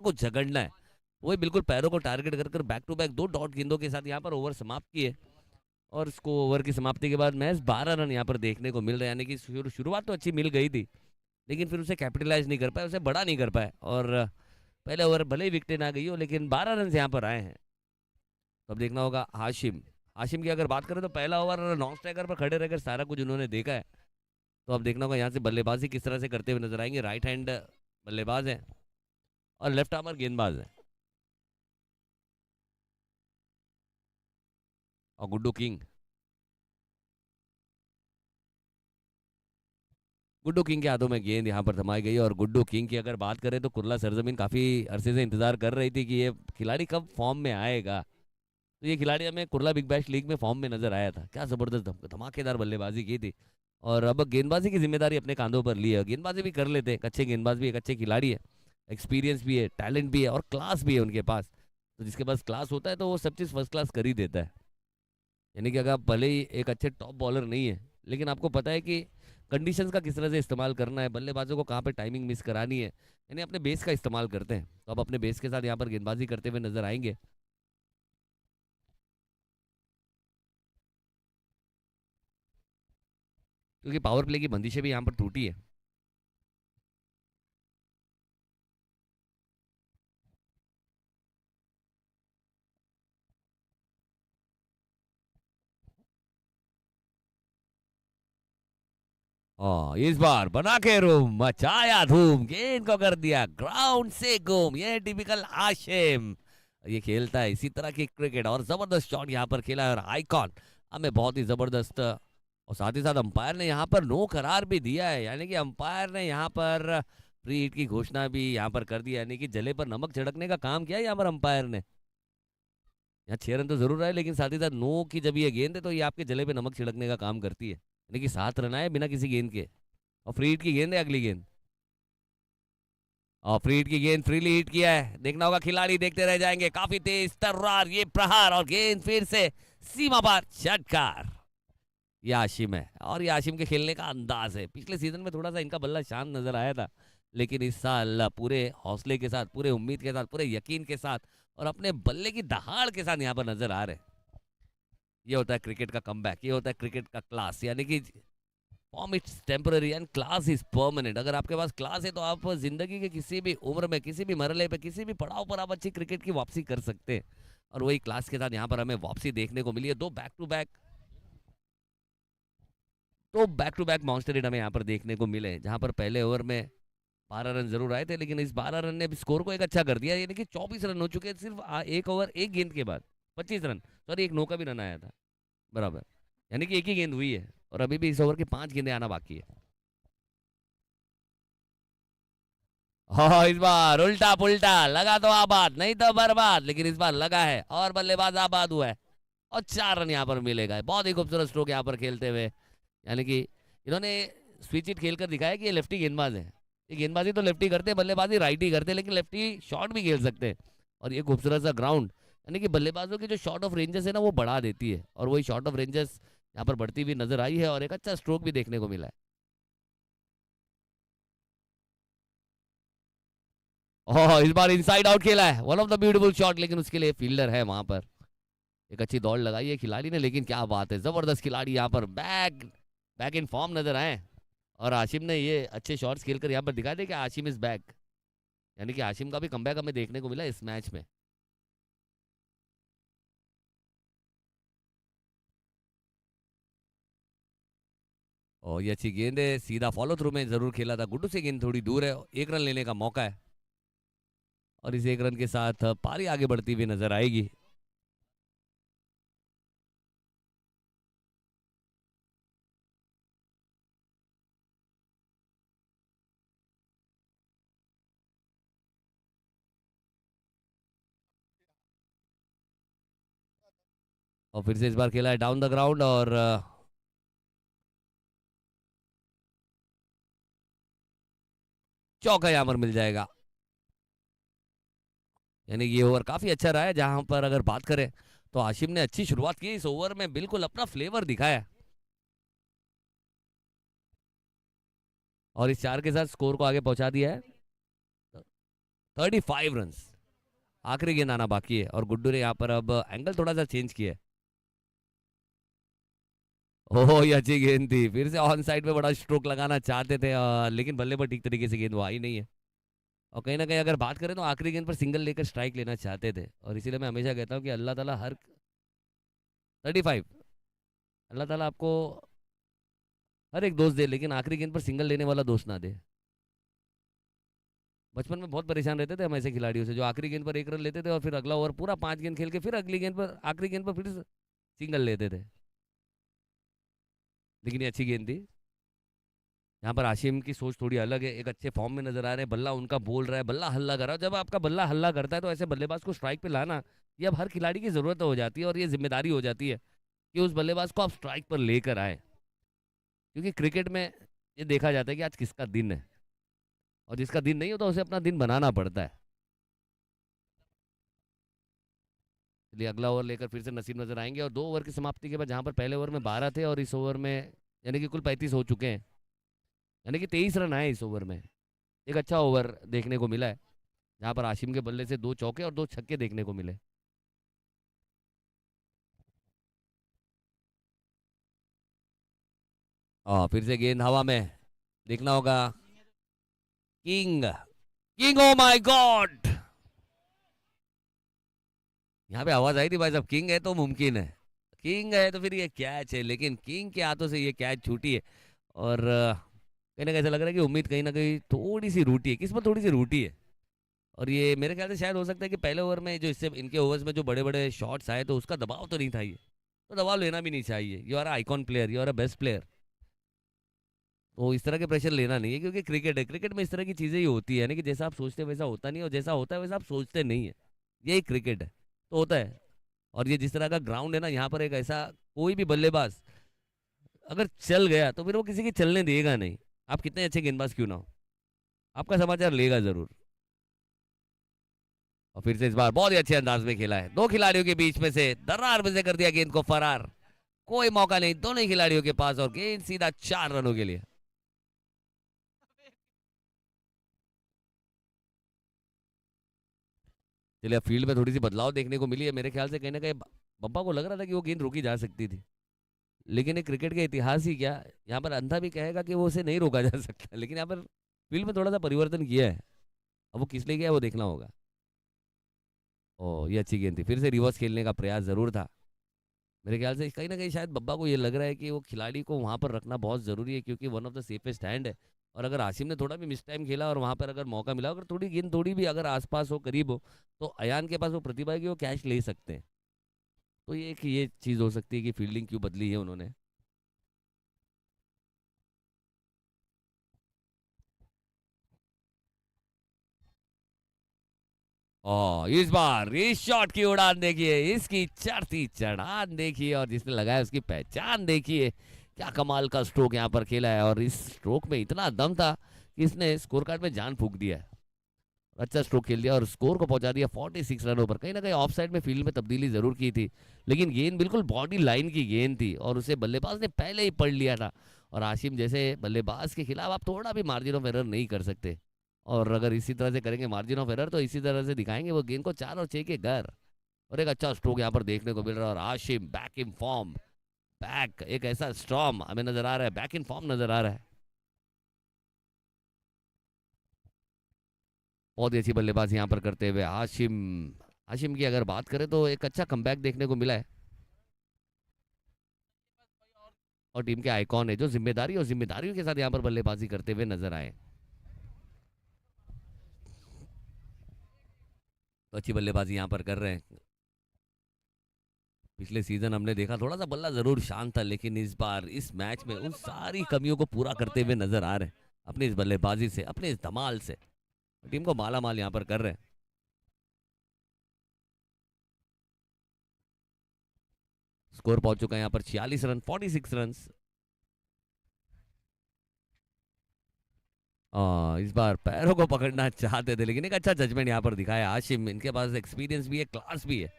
को झगड़ना है। वही बिल्कुल पैरों को टारगेट कर कर बैक टू बैक 2 डॉट गेंदों के साथ यहाँ पर ओवर समाप्त किए। और इसको ओवर की समाप्ति के बाद महज 12 रन यहाँ पर देखने को मिल रहे हैं, यानी कि शुरुआत तो अच्छी मिल गई थी, लेकिन फिर उसे कैपिटलाइज नहीं कर पाए, उसे बड़ा नहीं कर पाए। और पहले ओवर भले ही विकेट ना गई हो, लेकिन 12 रन यहाँ पर आए हैं। तो अब देखना होगा हाशिम। हाशिम की अगर बात करें तो पहला ओवर नॉन स्ट्राइकर पर खड़े रहकर सारा कुछ उन्होंने देखा है। तो अब देखना होगा यहाँ से बल्लेबाजी किस तरह से करते हुए नजर आएंगे। राइट हैंड बल्लेबाज है और लेफ्ट आर्मर गेंदबाज है। और गुड्डू किंग, गुड्डू किंग के हाथों में गेंद यहाँ पर थमाई गई। और गुड्डू किंग की अगर बात करें तो कुर्ला सरजमीन काफी अरसे से इंतजार कर रही थी कि ये खिलाड़ी कब फॉर्म में आएगा। तो ये खिलाड़ी हमें कुर्ला बिग बैश लीग में फॉर्म में नजर आया था, क्या जबरदस्त धमाकेदार बल्लेबाजी की थी। और अब गेंदबाजी की जिम्मेदारी अपने कांधों पर ली है। गेंदबाजी भी कर लेते हैं, एक अच्छे गेंदबाज भी, एक अच्छे खिलाड़ी है, एक्सपीरियंस भी है, टैलेंट भी है और क्लास भी है उनके पास। तो जिसके पास क्लास होता है तो वो सब चीज़ फर्स्ट क्लास कर ही देता है। यानी कि अगर आप भले ही एक अच्छे टॉप बॉलर नहीं है, लेकिन आपको पता है कि कंडीशंस का किस तरह से इस्तेमाल करना है, बल्लेबाजों को कहाँ पे टाइमिंग मिस करानी है, यानी अपने बेस का इस्तेमाल करते हैं। तो अब अपने बेस के साथ यहाँ पर गेंदबाजी करते हुए नजर आएंगे। क्योंकि पावर प्ले की बंदिशें भी यहाँ पर टूटी है। इस बार बना के रूम, मचाया धूम, गेंद को कर दिया ग्राउंड से गुम। ये टिपिकल आशिम, ये खेलता है इसी तरह की क्रिकेट। और जबरदस्त शॉट यहाँ पर खेला है, और आइकॉन हमें बहुत ही जबरदस्त। और साथ ही साथ अंपायर ने यहाँ पर नो करार भी दिया है, यानी कि अंपायर ने यहाँ पर फ्री हिट की घोषणा भी यहाँ पर कर दी, यानी कि जले पर नमक छिड़कने का काम किया है यहाँ पर अंपायर ने। यहाँ 6 रन तो जरूर आए, लेकिन साथ ही साथ नो की जब ये गेंद है तो ये आपके जले पे नमक छिड़कने का काम करती है। यानी कि 7 रन आए बिना किसी गेंद के। और फ्री हिट की गेंद है अगली गेंद। और फ्री हिट की गेंद फ्रीली हिट किया है, देखना होगा खिलाड़ी, देखते रह जाएंगे। काफी तेज तर्रार ये प्रहार, और गेंद फिर से सीमा पार, षटकार। ये आशिम है, और ये आशिम के खेलने का अंदाज है। पिछले सीजन में थोड़ा सा इनका बल्ला शांत नजर आया था, लेकिन इस साल पूरे हौसले के साथ, पूरे उम्मीद के साथ, पूरे यकीन के साथ और अपने बल्ले की दहाड़ के साथ यहाँ पर नजर आ रहे हैं। ये होता है क्रिकेट का कमबैक, ये होता है क्रिकेट का क्लास। यानी कि form it's temporary and class is permanent. अगर आपके पास क्लास है तो आप जिंदगी के किसी भी उम्र में, किसी भी मरहले पे, किसी भी पड़ाव पर आप अच्छी क्रिकेट की वापसी कर सकते हैं। और वही क्लास के साथ यहाँ पर हमें वापसी देखने को मिली है। दो back to back monster hit हमें यहाँ पर देखने को मिले, जहाँ पर पहले ओवर में 12 रन जरूर आए थे, लेकिन इस 12 रन ने स्कोर को एक अच्छा कर दिया। यानी कि 24 रन हो चुके हैं सिर्फ एक ओवर एक गेंद के बाद। 25 रन, सॉरी, एक नौका भी रन आया था बराबर। यानी कि एक ही गेंद हुई है, और अभी भी इस ओवर के 5 गेंदें आना बाकी है। हाँ, इस बार उल्टा पुल्टा लगा तो आबाद, नहीं तो बर्बाद, लेकिन इस बार लगा है और बल्लेबाज आबाद हुआ है। और 4 रन यहाँ पर मिलेगा। बहुत ही खूबसूरत स्ट्रोक यहाँ पर खेलते हुए, यानी कि इन्होंने स्विच इट खेलकर दिखाया कि ये लेफ्टी गेंदबाज है। ये गेंदबाजी तो लेफ्टी करते हैं, बल्लेबाजी राइटी करते हैं, लेकिन लेफ्टी शॉट भी खेल सकते हैं। और ये खूबसूरत सा ग्राउंड, यानी कि बल्लेबाजों की जो शॉर्ट ऑफ रेंजेस है ना, वो बढ़ा देती है। और वही शॉर्ट ऑफ रेंजेस यहाँ पर बढ़ती हुई नजर आई है, और एक अच्छा स्ट्रोक भी देखने को मिला है। इस बार इनसाइड आउट खेला है, one of the beautiful shot, लेकिन उसके लिए फील्डर है वहां पर। एक अच्छी दौड़ लगाई है खिलाड़ी ने, लेकिन क्या बात है, जबरदस्त खिलाड़ी यहाँ पर बैक बैक इन फॉर्म नजर आए। और आशिम ने ये अच्छे शॉट्स खेलकर यहाँ पर दिखा दिया कि आशिम इज बैक। यानी कि आशिम का भी कमबैक हमें देखने को मिला इस मैच में। और ये अच्छी गेंद है, सीधा फॉलो थ्रू में जरूर खेला था गुड्डू से, गेंद थोड़ी दूर है, 1 रन लेने का मौका है। और इस 1 रन के साथ पारी आगे बढ़ती हुई नजर आएगी। और फिर से इस बार खेला है डाउन द ग्राउंड, और चौका यहाँ पर मिल जाएगा। यानी ये ओवर काफी अच्छा रहा है, जहां पर अगर बात करें तो आशिम ने अच्छी शुरुआत की इस ओवर में, बिल्कुल अपना फ्लेवर दिखाया। और इस 4 के साथ स्कोर को आगे पहुंचा दिया है। 35 रन। आखिरी गेंद आना बाकी है और गुड्डू ने यहाँ पर अब एंगल थोड़ा सा चेंज किया है। ओह ये अच्छी गेंद थी, फिर से ऑन साइड पे बड़ा स्ट्रोक लगाना चाहते थे लेकिन बल्ले पर ठीक तरीके से गेंद वो आई नहीं है। और कहीं ना कहीं अगर बात करें तो आखिरी गेंद पर सिंगल लेकर स्ट्राइक लेना चाहते थे, और इसीलिए मैं हमेशा कहता हूँ कि अल्लाह ताला हर 35, अल्लाह ताला आपको हर एक दोस्त दे लेकिन आखिरी गेंद पर सिंगल लेने वाला दोस्त ना दे। बचपन में बहुत परेशान रहते थे हम ऐसे खिलाड़ियों से जो आखिरी गेंद पर एक रन लेते थे और फिर अगला ओवर पूरा 5 गेंद खेल के फिर अगली गेंद पर आखिरी गेंद पर फिर सिंगल लेते थे। लेकिन ये अच्छी गेंद थी। यहाँ पर आशिम की सोच थोड़ी अलग है, एक अच्छे फॉर्म में नजर आ रहे हैं, बल्ला उनका बोल रहा है, बल्ला हल्ला कर रहा है। जब आपका बल्ला हल्ला करता है तो ऐसे बल्लेबाज को स्ट्राइक पे लाना ये अब हर खिलाड़ी की जरूरत हो जाती है, और ये जिम्मेदारी हो जाती है कि उस बल्लेबाज को आप स्ट्राइक पर लेकर आए, क्योंकि क्रिकेट में ये देखा जाता है कि आज किसका दिन है, और जिसका दिन नहीं होता उसे अपना दिन बनाना पड़ता है। चलिए अगला ओवर लेकर फिर से नसीब नजर आएंगे, और 2 ओवर की समाप्ति के बाद जहाँ पर पहले ओवर में 12 थे और इस ओवर में यानी कि कुल 35 हो चुके हैं, यानी कि 23 रन आए इस ओवर में। एक अच्छा ओवर देखने को मिला है जहाँ पर आशिम के बल्ले से 2 चौके और 2 छक्के देखने को मिले। फिर से गेंद हवा में, देखना होगा। King, king oh my God, यहाँ पे आवाज आई थी भाई साहब, किंग है तो मुमकिन है, किंग है तो फिर ये कैच है, लेकिन किंग के हाथों से ये कैच छूटी है। और कहीं ना कहीं ऐसा लग रहा है कि उम्मीद कहीं ना कहीं थोड़ी सी रूठी है, किस्मत थोड़ी सी रूठी है। और ये मेरे ख्याल से शायद हो सकता है कि पहले ओवर में जो इससे इनके ओवर्स में जो बड़े बड़े शॉट्स आए तो उसका दबाव तो नहीं था, ये तो दबाव लेना भी नहीं चाहिए। You are icon player, you are a best player, तो इस तरह के प्रेशर लेना नहीं है, क्योंकि क्रिकेट है, क्रिकेट में इस तरह की चीज़ें ही होती है, यानी कि जैसा आप सोचते हैं वैसा होता नहीं है, और जैसा होता है वैसा आप सोचते नहीं है। यही क्रिकेट है, तो होता है। और ये जिस तरह का ग्राउंड है ना, यहाँ पर एक ऐसा कोई भी बल्लेबाज अगर चल गया तो फिर वो किसी की चलने देगा नहीं, आप कितने अच्छे गेंदबाज क्यों ना हो, आपका समाचार लेगा जरूर। और फिर से इस बार बहुत ही अच्छे अंदाज में खेला है, 2 खिलाड़ियों के बीच में से दर्रार में से कर दिया गेंद को फरार, कोई मौका नहीं दोनों ही खिलाड़ियों के पास, और गेंद सीधा 4 रनों के लिए। चलिए अब फील्ड में थोड़ी सी बदलाव देखने को मिली है, मेरे ख्याल से कहीं ना कहीं बब्बा को लग रहा था कि वो गेंद रोकी जा सकती थी, लेकिन ये क्रिकेट के इतिहास ही क्या, यहाँ पर अंधा भी कहेगा कि वो उसे नहीं रोका जा सकता, लेकिन यहाँ पर फील्ड में थोड़ा सा परिवर्तन किया है, अब वो किस लिए किया है वो देखना होगा। ओ ये अच्छी गेंद थी, फिर से रिवर्स खेलने का प्रयास जरूर था। मेरे ख्याल से कहीं ना कहीं शायद बब्बा को ये लग रहा है कि वो खिलाड़ी को वहां पर रखना बहुत जरूरी है, क्योंकि one of the safest hand है। और अगर आसिम ने थोड़ा भी मिस टाइम खेला और वहां पर अगर मौका मिला, अगर थोड़ी गेंद थोड़ी भी अगर आसपास हो करीब हो, तो अयान के पास वो प्रतिभा है कि वो कैच ले सकते हैं। तो ये चीज़ हो सकती है कि फील्डिंग क्यों बदली है उन्होंने। इस बार इस शॉट की उड़ान देखिए, इसकी चढ़ती चढ़ान देखिए, और जिसने लगाया उसकी पहचान देखिए, क्या कमाल का स्ट्रोक यहाँ पर खेला है, और इस स्ट्रोक में इतना दम था कि इसने स्कोर कार्ड में जान फूंक दिया है। अच्छा स्ट्रोक खेल दिया और स्कोर को पहुंचा दिया 46 रनों पर। कहीं ना कहीं ऑफ साइड में फील्ड में तब्दीली जरूर की थी, लेकिन गेंद बिल्कुल बॉडी लाइन की गेंद थी और उसे बल्लेबाज ने पहले ही पढ़ लिया था। और आशिम जैसे बल्लेबाज के खिलाफ आप थोड़ा भी मार्जिन ऑफ एरर नहीं कर सकते, और अगर इसी तरह से करेंगे मार्जिन ऑफ एरर तो इसी तरह से दिखाएंगे वो गेंद को 4 और 6 के घर। और एक अच्छा स्ट्रोक यहाँ पर देखने को मिल रहा है, और Ashim back in form, back एक ऐसा स्टॉर्म हमें नजर आ रहा है, बैक इन फॉर्म नजर आ रहा है। बहुत ही अच्छी बल्लेबाजी यहाँ पर करते हुए हाशिम। हाशिम की अगर बात करें तो एक अच्छा कमबैक देखने को मिला है, और टीम के आइकॉन है जो जिम्मेदारी और जिम्मेदारियों के साथ यहाँ पर बल्लेबाजी करते हुए नजर आए। तो अच्छी बल्लेबाजी यहाँ पर कर रहे हैं। पिछले सीजन हमने देखा थोड़ा सा बल्ला जरूर शांत था, लेकिन इस बार इस मैच में उन सारी कमियों को पूरा करते हुए नजर आ रहे हैं अपनी इस बल्लेबाजी से, अपने इस धमाल से टीम को माला माल यहाँ पर कर रहे हैं। स्कोर पहुंच चुका है यहाँ पर 46 रन, 46 रन। इस बार पैरों को पकड़ना चाहते थे, लेकिन एक अच्छा जजमेंट यहाँ पर दिखाया आशिम, इनके पास एक्सपीरियंस भी है, क्लास भी है।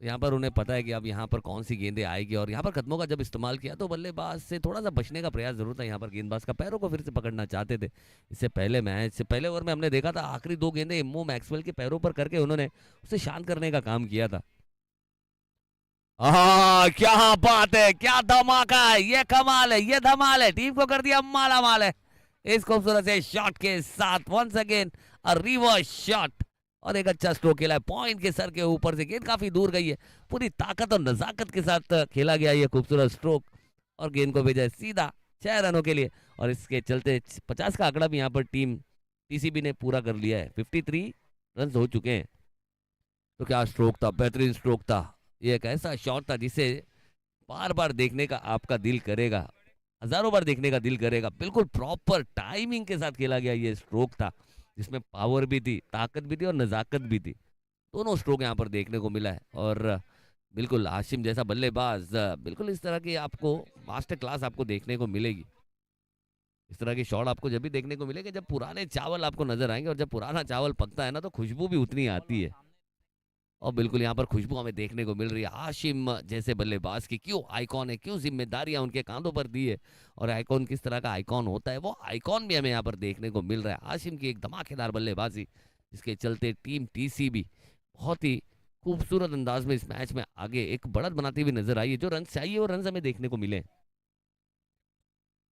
यहाँ पर उन्हें पता है कि अब यहाँ पर कौन सी गेंदें आएगी, और यहाँ पर कदमों का जब इस्तेमाल किया तो बल्लेबाज से थोड़ा सा बचने का प्रयास जरूर था। यहाँ पर गेंदबाज का पैरों को फिर से पकड़ना चाहते थे। इससे पहले मैच से पहले ओवर में हमने देखा था आखिरी दो गेंदें इम्मो मैक्सवेल के पैरों पर करके उन्होंने उसे शांत करने का काम किया था। क्या बात है, क्या धमाका है, ये कमाल है, ये धमाल है, टीम को कर दिया माला माल है इस खूबसूरत से शॉट के साथ। Once again a reverse shot, और एक अच्छा स्ट्रोक खेला है पॉइंट के सर के ऊपर से। गेंद काफी दूर गई है, पूरी ताकत और नजाकत के साथ खेला गया ये खूबसूरत स्ट्रोक, और गेंद को भेजा है सीधा 6 रनों के लिए। और इसके चलते 50 का आंकड़ा भी यहाँ पर टीम टीसीबी ने पूरा कर लिया है। 53 रन हो चुके हैं। तो क्या स्ट्रोक था, बेहतरीन स्ट्रोक था। ये एक ऐसा शॉट था जिसे बार बार देखने का आपका दिल करेगा, हजारों बार देखने का दिल करेगा। बिल्कुल प्रॉपर टाइमिंग के साथ खेला गया ये स्ट्रोक था, जिसमें पावर भी थी, ताकत भी थी और नजाकत भी थी। दोनों स्ट्रोक यहाँ पर देखने को मिला है। और बिल्कुल हाशिम जैसा बल्लेबाज, बिल्कुल इस तरह की आपको मास्टर क्लास आपको देखने को मिलेगी। इस तरह की शॉट आपको जब भी देखने को मिलेगी जब पुराने चावल आपको नजर आएंगे, और जब पुराना चावल पकता है ना तो खुशबू भी उतनी आती है। और बिल्कुल यहाँ पर खुशबू हमें देखने को मिल रही है हाशिम जैसे बल्लेबाज की। क्यों आइकॉन है, क्यों जिम्मेदारियां उनके कांधों पर दी है, और आइकॉन किस तरह का आइकॉन होता है वो आइकॉन भी हमें यहाँ पर देखने को मिल रहा है। हाशिम की एक धमाकेदार बल्लेबाजी, जिसके चलते टीम टीसीबी बहुत ही खूबसूरत अंदाज में इस मैच में आगे एक बढ़त बनाती हुई नजर आई है। जो रन चाहिए वो रन हमें देखने को मिले।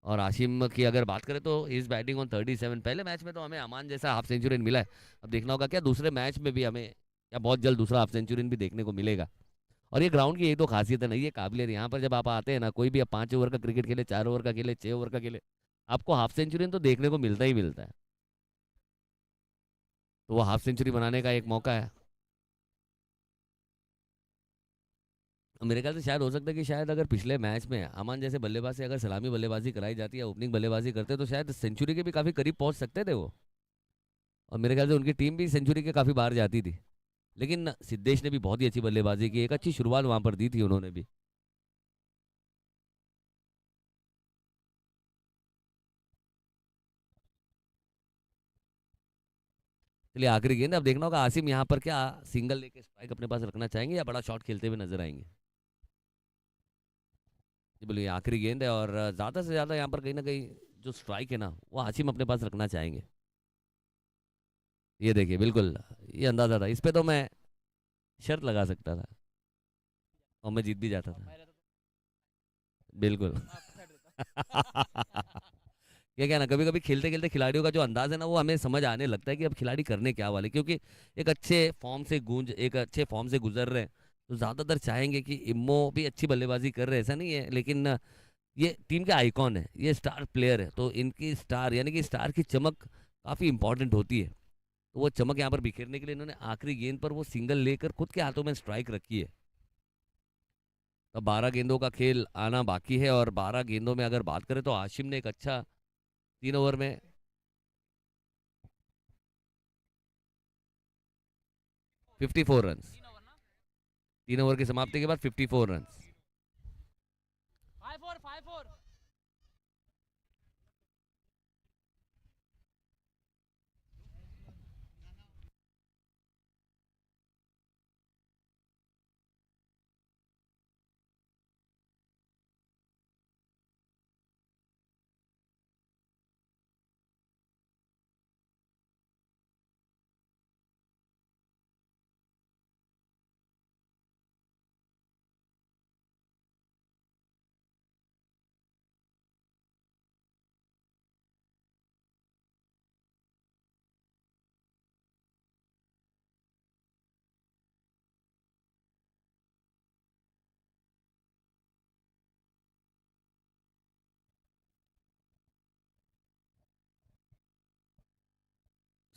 और हाशिम की अगर बात करें तो इस बैटिंग ऑन 37। पहले मैच में तो हमें अमान जैसा हाफ सेंचुरी मिला है, अब देखना होगा क्या दूसरे मैच में भी हमें या बहुत जल्द दूसरा हाफ सेंचुरी भी देखने को मिलेगा। और ये ग्राउंड की यही तो खासियत है ना, ये काबिलियत। यहाँ पर जब आप आते हैं ना, कोई भी अब 5 ओवर का क्रिकेट खेले, 4 ओवर का खेले, 6 ओवर का खेले, आपको हाफ सेंचुरी तो देखने को मिलता ही मिलता है। तो वो हाफ सेंचुरी बनाने का एक मौका है। मेरे ख्याल से शायद हो सकता है कि शायद अगर पिछले मैच में अमान जैसे बल्लेबाज से अगर सलामी बल्लेबाजी कराई जाती या ओपनिंग बल्लेबाजी करते तो शायद सेंचुरी के भी काफी करीब पहुंच सकते थे वो। और मेरे ख्याल से उनकी टीम भी सेंचुरी के काफी बाहर जाती थी। लेकिन सिद्धेश ने भी बहुत ही अच्छी बल्लेबाजी की, एक अच्छी शुरुआत वहां पर दी थी उन्होंने भी। चलिए आखिरी गेंद, अब देखना होगा आसिम यहाँ पर क्या सिंगल लेके स्ट्राइक अपने पास रखना चाहेंगे या बड़ा शॉट खेलते हुए नजर आएंगे। जी बोलिए, आखिरी गेंद है और ज्यादा से ज्यादा यहाँ पर कहीं ना कहीं जो स्ट्राइक है ना वो आसिम अपने पास रखना चाहेंगे। ये देखिए बिल्कुल, ये अंदाजा था, इस पे तो मैं शर्त लगा सकता था और मैं जीत भी जाता था। बिल्कुल। ये क्या ना, कभी कभी खेलते खेलते खिलाड़ियों का जो अंदाज है ना वो हमें समझ आने लगता है कि अब खिलाड़ी करने क्या वाले, क्योंकि एक अच्छे फॉर्म से गुजर रहे हैं। तो ज्यादातर चाहेंगे कि इम्मो भी अच्छी बल्लेबाजी कर रहे हैं, ऐसा नहीं है, लेकिन ये टीम के आइकॉन है, ये स्टार प्लेयर है, तो इनकी स्टार यानी कि स्टार की चमक काफी इंपॉर्टेंट होती है। तो वो चमक यहाँ पर बिखेरने के लिए इन्होंने आखिरी गेंद पर वो सिंगल लेकर खुद के हाथों में स्ट्राइक रखी है। तो 12 गेंदों का खेल आना बाकी है, और 12 गेंदों में अगर बात करें तो हाशिम ने एक अच्छा 3 ओवर में 54 रन, 3 ओवर की समाप्ति के बाद 54 रन।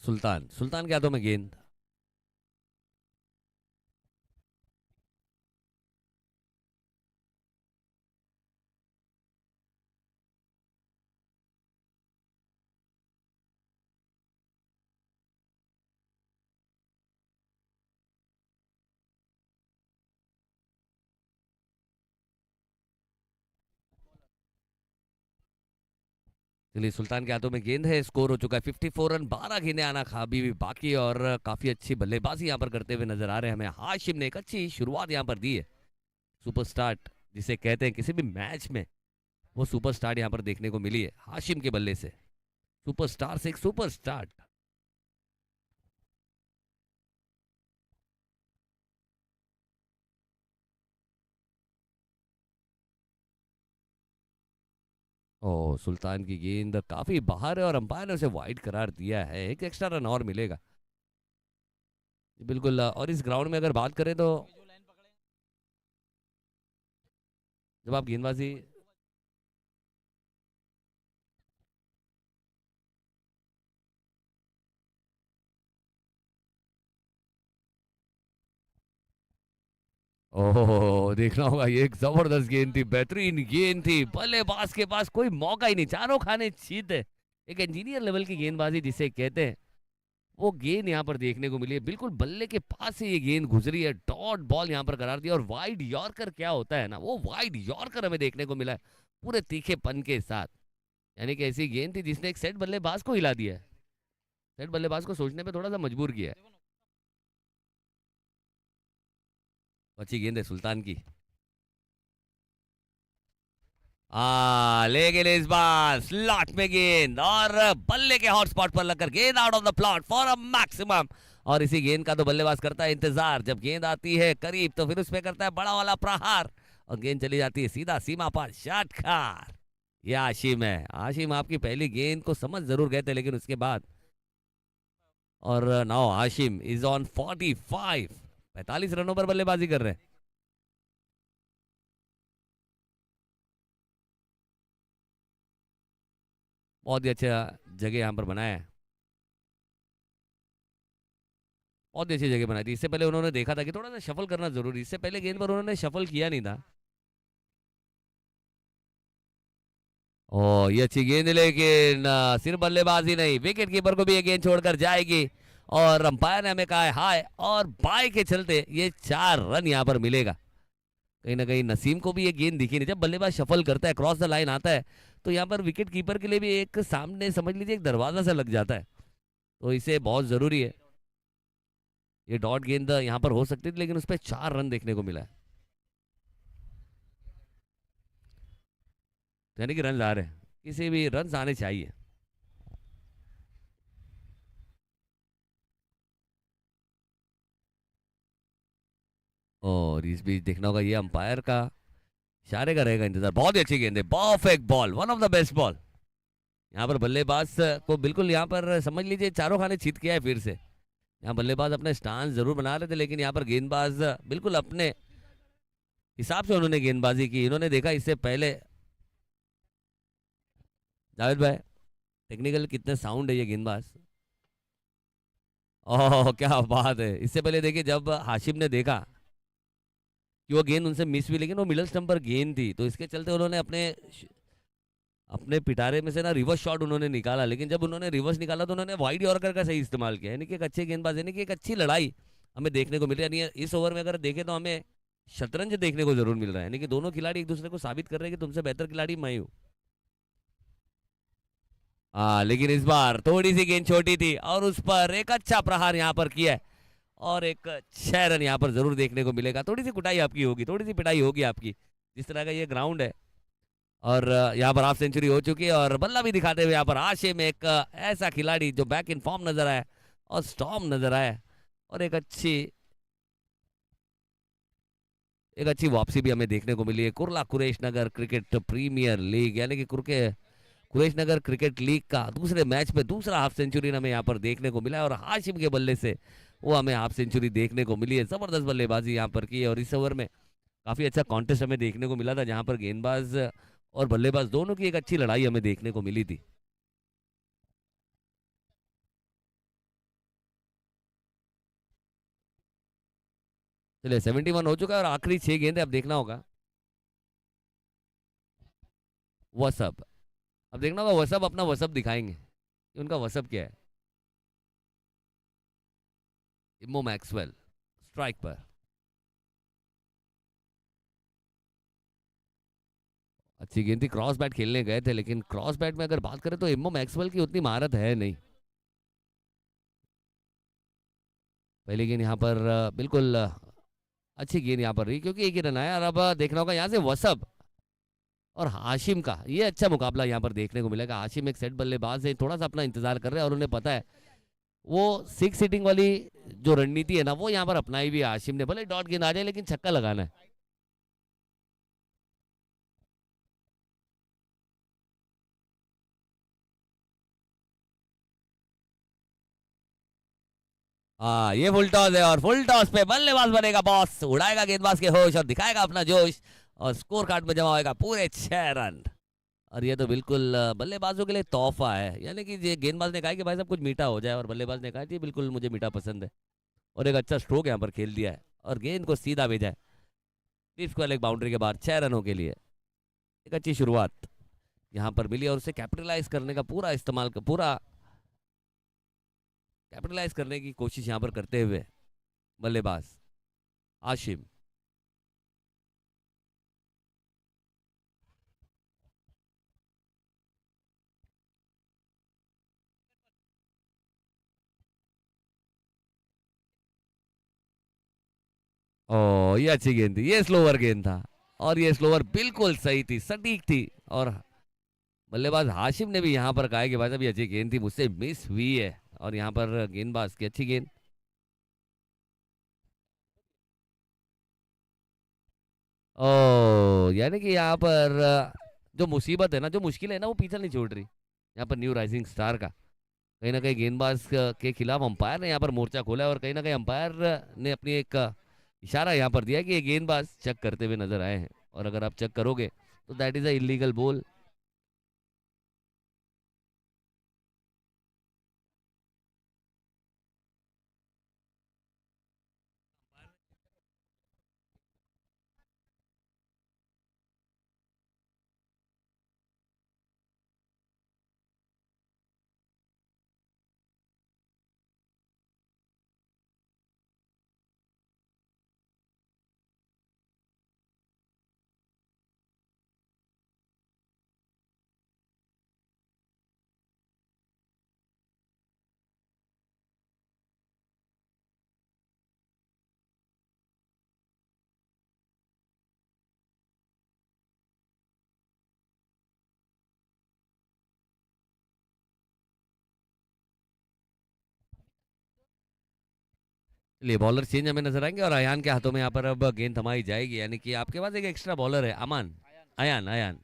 सुल्तान सुल्तान के हाथों में गेंद। चलिए सुल्तान के हाथों में गेंद है, स्कोर हो चुका है 54 रन, 12 गेंदें आना अभी भी बाकी है और काफी अच्छी बल्लेबाजी यहाँ पर करते हुए नजर आ रहे हैं हमें। हाशिम ने एक अच्छी शुरुआत यहाँ पर दी है। सुपर स्टार्ट जिसे कहते हैं किसी भी मैच में, वो सुपर स्टार्ट यहाँ पर देखने को मिली है हाशिम के बल्ले से। सुपर स्टार से एक सुपर स्टार्ट। ओ सुल्तान की गेंद काफी बाहर है और अंपायर ने उसे वाइड करार दिया है, एक एक्स्ट्रा रन और मिलेगा। बिल्कुल। और इस ग्राउंड में अगर बात करें तो जब आप गेंदबाजी ओह देखना होगा, ये एक जबरदस्त गेंद थी, बेहतरीन गेंद थी, बल्लेबाज के पास कोई मौका ही नहीं, चारों खाने चीत है। एक इंजीनियर लेवल की गेंदबाजी जिसे कहते हैं, वो गेंद यहाँ पर देखने को मिली है। बिल्कुल बल्ले के पास से ये गेंद गुजरी है, डॉट बॉल यहाँ पर करार दिया। और वाइड यॉर्कर क्या होता है ना, वो वाइड यॉर्कर हमें देखने को मिला है पूरे तीखेपन के साथ। यानी कि ऐसी गेंद थी जिसने एक सेट बल्लेबाज को हिला दिया है, सेट बल्लेबाज को सोचने पे थोड़ा सा मजबूर किया है। अच्छी गेंद है सुल्तान की। लेकिन इस बार स्लॉट में गेंद और बल्ले के हॉट स्पॉट पर लगकर गेंद out of the plot for a maximum. और इसी गेंद का तो बल्लेबाज करता है इंतजार, जब गेंद आती है करीब तो फिर उस पे करता है बड़ा वाला प्रहार और गेंद चली जाती है सीधा सीमा पर षटकार। ये आशिम है। आशिम आपकी पहली गेंद को समझ जरूर गए थे लेकिन उसके बाद, और नाउ आशिम इज ऑन 45, 45 रनों पर बल्लेबाजी कर रहे हैं। बहुत ही अच्छा जगह यहाँ पर बनाया है, बहुत ही अच्छी जगह बनाई थी। इससे पहले उन्होंने देखा था कि थोड़ा सा शफल करना जरूरी, इससे पहले गेंद पर उन्होंने शफल किया नहीं था। ओ ये अच्छी गेंद लेकिन सिर्फ बल्लेबाजी नहीं, विकेट कीपर को भी ये गेंद छोड़कर जाएगी और अंपायर ने हमें कहा है हाय और बाय के चलते ये 4 रन यहाँ पर मिलेगा। कहीं ना कहीं नसीम को भी ये गेंद दिखी नहीं, जब बल्लेबाज शफल करता है क्रॉस द लाइन आता है तो यहाँ पर विकेट कीपर के लिए भी एक सामने समझ लीजिए एक दरवाजा सा लग जाता है, तो इसे बहुत जरूरी है। ये डॉट गेंद यहाँ पर हो सकती थी लेकिन उस पर 4 रन देखने को मिला है, यानी कि रन आ रहे हैं, किसी भी रन आने चाहिए। और इस बीच देखना होगा ये अंपायर का इशारे का रहेगा इंतजार। बहुत ही अच्छी गेंद है, perfect ball, one of the best ball. यहाँ पर बल्लेबाज को बिल्कुल यहाँ पर समझ लीजिए चारों खाने चित किया है फिर से। यहाँ बल्लेबाज अपने स्टांस जरूर बना रहे थे लेकिन यहाँ पर गेंदबाज बिल्कुल अपने हिसाब से उन्होंने गेंदबाजी की। इन्होंने देखा इससे पहले, जावेद भाई टेक्निकल कितने साउंड है ये गेंदबाज। ओह क्या बात है। इससे पहले देखिए जब हाशिम ने देखा कि वो गेंद उनसे मिस हुई लेकिन वो मिडल स्टंप पर गेंद थी, तो इसके चलते उन्होंने अपने पिटारे में से ना रिवर्स शॉट उन्होंने निकाला, लेकिन जब उन्होंने रिवर्स निकाला तो उन्होंने वाइड यॉर्कर का सही इस्तेमाल किया। यानी कि एक अच्छे गेंदबाज, यानी कि एक अच्छी लड़ाई हमें देखने को मिल रही है। यानी इस ओवर में अगर देखें तो हमें शतरंज देखने को जरूर मिल रहा है, यानी कि दोनों खिलाड़ी एक दूसरे को साबित कर रहे हैं कि तुमसे बेहतर खिलाड़ी मैं हूँ। लेकिन इस बार थोड़ी सी गेंद छोटी थी और उस पर एक अच्छा प्रहार यहाँ पर किया है और एक 6 रन यहाँ पर जरूर देखने को मिलेगा। थोड़ी सी कुटाई आपकी होगी, थोड़ी सी पिटाई होगी आपकी, जिस तरह का ये ग्राउंड है। और यहाँ पर हाफ सेंचुरी हो चुकी है और बल्ला भी दिखाते हुए यहाँ पर आशिम एक ऐसा खिलाड़ी जो बैक इन फॉर्म नजर आया और स्टॉर्म नजर आया और एक अच्छी वापसी भी हमें देखने को मिली है। कुरला कुरेश नगर क्रिकेट प्रीमियर लीग, यानी कि कुरेश नगर क्रिकेट लीग का दूसरे मैच में दूसरा हाफ सेंचुरी हमें यहाँ पर देखने को मिला है और हाशिम के बल्ले से वो हमें हाफ सेंचुरी देखने को मिली है। जबरदस्त बल्लेबाजी यहाँ पर की है और इस ओवर में काफी अच्छा कॉन्टेस्ट हमें देखने को मिला था जहां पर गेंदबाज और बल्लेबाज दोनों की एक अच्छी लड़ाई हमें देखने को मिली थी। चलिए 71 हो चुका है और आखिरी 6 गेंदें अब देखना होगा। वसब, अब देखना होगा वसब अपना वसब दिखाएंगे कि उनका वसब क्या है। इमो मैक्सवेल स्ट्राइक पर, अच्छी गेंद थी, क्रॉस बैट खेलने गए थे, लेकिन क्रॉस बैट में अगर बात करें तो इम्मो मैक्सवेल की उतनी महारत है नहीं। पहली गेंद यहाँ पर बिल्कुल अच्छी गेंद यहाँ पर रही, क्योंकि एक ही रन आया। और अब देखना होगा यहाँ से वसब और हाशिम का ये अच्छा मुकाबला यहाँ पर देखने को मिलेगा। हाशिम एक सेट बल्लेबाज है, थोड़ा सा अपना इंतजार कर रहे हैं और उन्हें पता है वो 6 हिटिंग वाली जो रणनीति है ना वो यहाँ पर अपनाई भी है हाशिम ने। भले डॉट गेंद आ जाए लेकिन छक्का लगाना है। हाँ, ये फुल टॉस है और फुल टॉस पे बल्लेबाज बनेगा बॉस, उड़ाएगा गेंदबाज के होश और दिखाएगा अपना जोश, और स्कोर कार्ड में जमा होएगा पूरे 6 रन। और ये तो बिल्कुल बल्लेबाजों के लिए तोहफा है, यानी कि ये गेंदबाज ने कहा कि भाई साहब कुछ मीठा हो जाए, और बल्लेबाज ने कहा कि बिल्कुल मुझे मीठा पसंद है, और एक अच्छा स्ट्रोक यहाँ पर खेल दिया है और गेंद को सीधा भेजा है डीप स्क्वायर लेग बाउंड्री के बाद 6 रनों के लिए। एक अच्छी शुरुआत यहाँ पर मिली और उसे कैपिटलाइज करने का पूरा कैपिटलाइज करने की कोशिश यहाँ पर करते हुए बल्लेबाज आशिम। ओ, ये अच्छी गेंद थी, ये स्लोवर गेंद था, और ये स्लोवर बिल्कुल सही थी, सटीक थी। और बल्लेबाज हाशिम ने भी यहाँ पर कहा कि भाई साहब ये अच्छी गेंद थी, मुझसे मिस हुई है, और यहाँ पर गेंदबाज की अच्छी गेंद। ओ, यानी कि यहाँ पर जो मुसीबत है ना, जो मुश्किल है ना, वो पीछा नहीं छोड़ रही यहाँ पर न्यू राइजिंग स्टार का। कहीं ना कहीं गेंदबाज के खिलाफ अंपायर ने यहाँ पर मोर्चा खोला है, और कहीं ना कहीं अंपायर ने अपनी एक इशारा यहाँ पर दिया कि ये गेंदबाज चेक करते हुए नजर आए हैं, और अगर आप चेक करोगे तो that is a illegal ball. लिए बॉलर चेंज हमें नजर आएंगे, और अयान के हाथों में यहाँ पर अब गेंद थमाई जाएगी, यानी कि आपके पास एक एक्स्ट्रा बॉलर है अमान। अयान अयान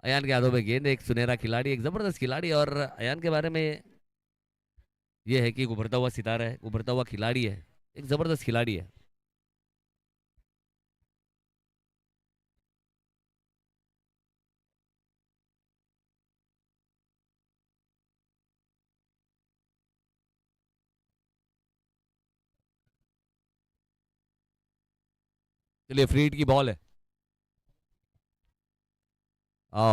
अयान के हाथों में गेंद, एक सुनहरा खिलाड़ी, एक जबरदस्त खिलाड़ी। और अयान के बारे में ये है कि उभरता हुआ सितारा है, उभरता हुआ खिलाड़ी है, एक जबरदस्त खिलाड़ी है। चलिए, फ्रीड की बॉल है।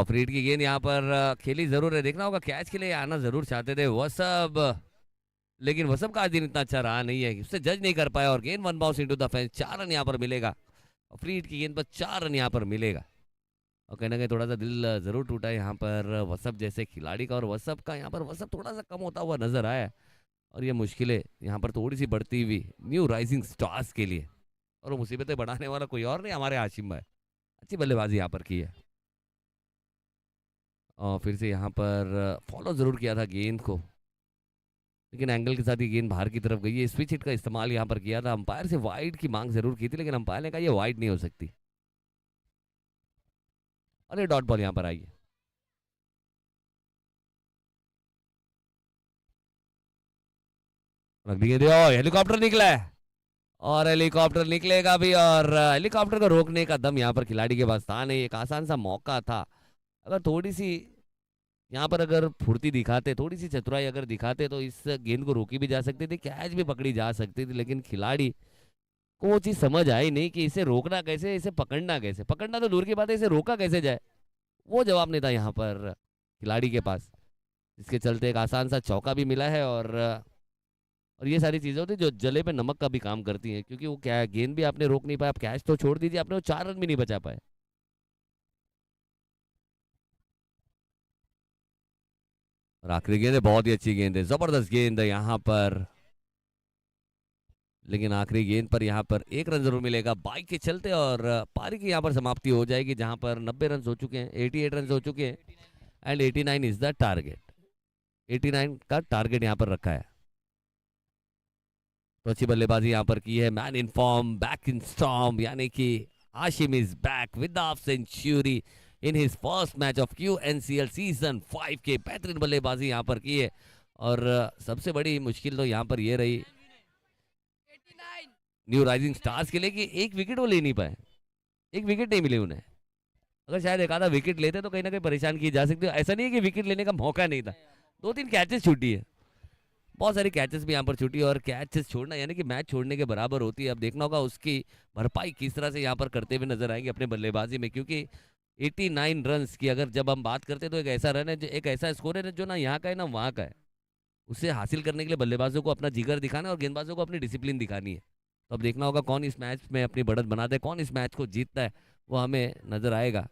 फ्रीड की गेंद यहाँ पर खेली जरूर है, देखना होगा कैच के लिए आना जरूर चाहते थे वह सब, लेकिन वसम का आज दिन इतना अच्छा रहा नहीं है, उससे जज नहीं कर पाया, और गेंद one bounce into the fence, 4 run यहाँ पर मिलेगा। और फ्रीड की गेंद पर 4 रन यहाँ पर मिलेगा। और कहीं ना कहीं थोड़ा सा दिल जरूर टूटा है यहाँ पर वसप जैसे खिलाड़ी का, और वसप का यहाँ पर वसप थोड़ा सा कम होता हुआ नजर आया है, और ये मुश्किलें यहाँ पर थोड़ी सी बढ़ती हुई न्यू राइजिंग स्टार्स के लिए। और वो मुसीबतें बढ़ाने वाला कोई और नहीं, हमारे आशिम भाई। अच्छी बल्लेबाजी यहाँ पर की है, और फिर से यहाँ पर फॉलो जरूर किया था गेंद को, लेकिन एंगल के साथ ही गेंद बाहर की तरफ गई है। स्विच हिट का इस्तेमाल यहाँ पर किया था, अंपायर से वाइड की मांग जरूर की थी, लेकिन अंपायर ने कहा ये वाइड नहीं हो सकती, और ये डॉट बॉल यहाँ पर आई है। रख दिए थे, हेलीकॉप्टर निकला है, और हेलीकॉप्टर निकलेगा भी, और हेलीकॉप्टर को रोकने का दम यहाँ पर खिलाड़ी के पास था नहीं, एक आसान सा मौका था। अगर थोड़ी सी यहाँ पर अगर फुर्ती दिखाते, थोड़ी सी चतुराई अगर दिखाते, तो इस गेंद को रोकी भी जा सकती थी, कैच भी पकड़ी जा सकती थी, लेकिन खिलाड़ी को वो चीज समझ आई नहीं कि इसे रोकना कैसे, इसे पकड़ना कैसे, पकड़ना तो दूर की बात है, इसे रोका कैसे जाए, वो जवाब नहीं था यहाँ पर खिलाड़ी के पास, जिसके चलते एक आसान सा चौका भी मिला है। और ये सारी चीजें होती जो जले पे नमक का भी काम करती हैं, क्योंकि वो क्या है, गेंद भी आपने रोक नहीं पाया, आप कैच तो छोड़ दीजिए, आपने वो 4 रन भी नहीं बचा पाए। और आखिरी गेंद है, बहुत ही अच्छी गेंद है, जबरदस्त गेंद है यहाँ पर। लेकिन आखिरी गेंद पर यहाँ पर एक रन जरूर मिलेगा बाइक के चलते, और पारी की यहाँ पर समाप्ति हो जाएगी, जहाँ पर 90 रन हो चुके हैं, 88 रन हो चुके हैं। And 89 is the target. 89 का टारगेट यहाँ पर रखा है। तो अच्छी बल्लेबाजी यहाँ पर की है, man in form, back in storm, यानी कि Ashim is back with half century in his first match of QNCL season 5 के। बेहतरीन बल्लेबाजी यहाँ पर की है। और सबसे बड़ी मुश्किल तो यहाँ पर ये रही न्यू राइजिंग स्टार्स के लिए कि एक विकेट वो ले नहीं पाए, एक विकेट नहीं मिले उन्हें। अगर शायद एक आधा विकेट लेते तो कहीं ना कहीं परेशान की जा सकती है। ऐसा नहीं है कि विकेट लेने का मौका नहीं था, दो तीन कैचेस छूटी है, बहुत सारी कैचेस भी यहाँ पर छूटी, और कैचेस छोड़ना यानी कि मैच छोड़ने के बराबर होती है। अब देखना होगा उसकी भरपाई किस तरह से यहाँ पर करते हुए नजर आएंगे अपने बल्लेबाजी में, क्योंकि 89 रन्स की अगर जब हम बात करते हैं तो एक ऐसा रन है, जो एक ऐसा स्कोर है जो ना यहाँ का है ना वहाँ का है। उसे हासिल करने के लिए बल्लेबाजों को अपना जिगर दिखाना है और गेंदबाजों को अपनी डिसिप्लिन दिखानी है। तो अब देखना होगा कौन इस मैच में अपनी बढ़त बनाता है, कौन इस मैच को जीतता है, वो हमें नजर आएगा।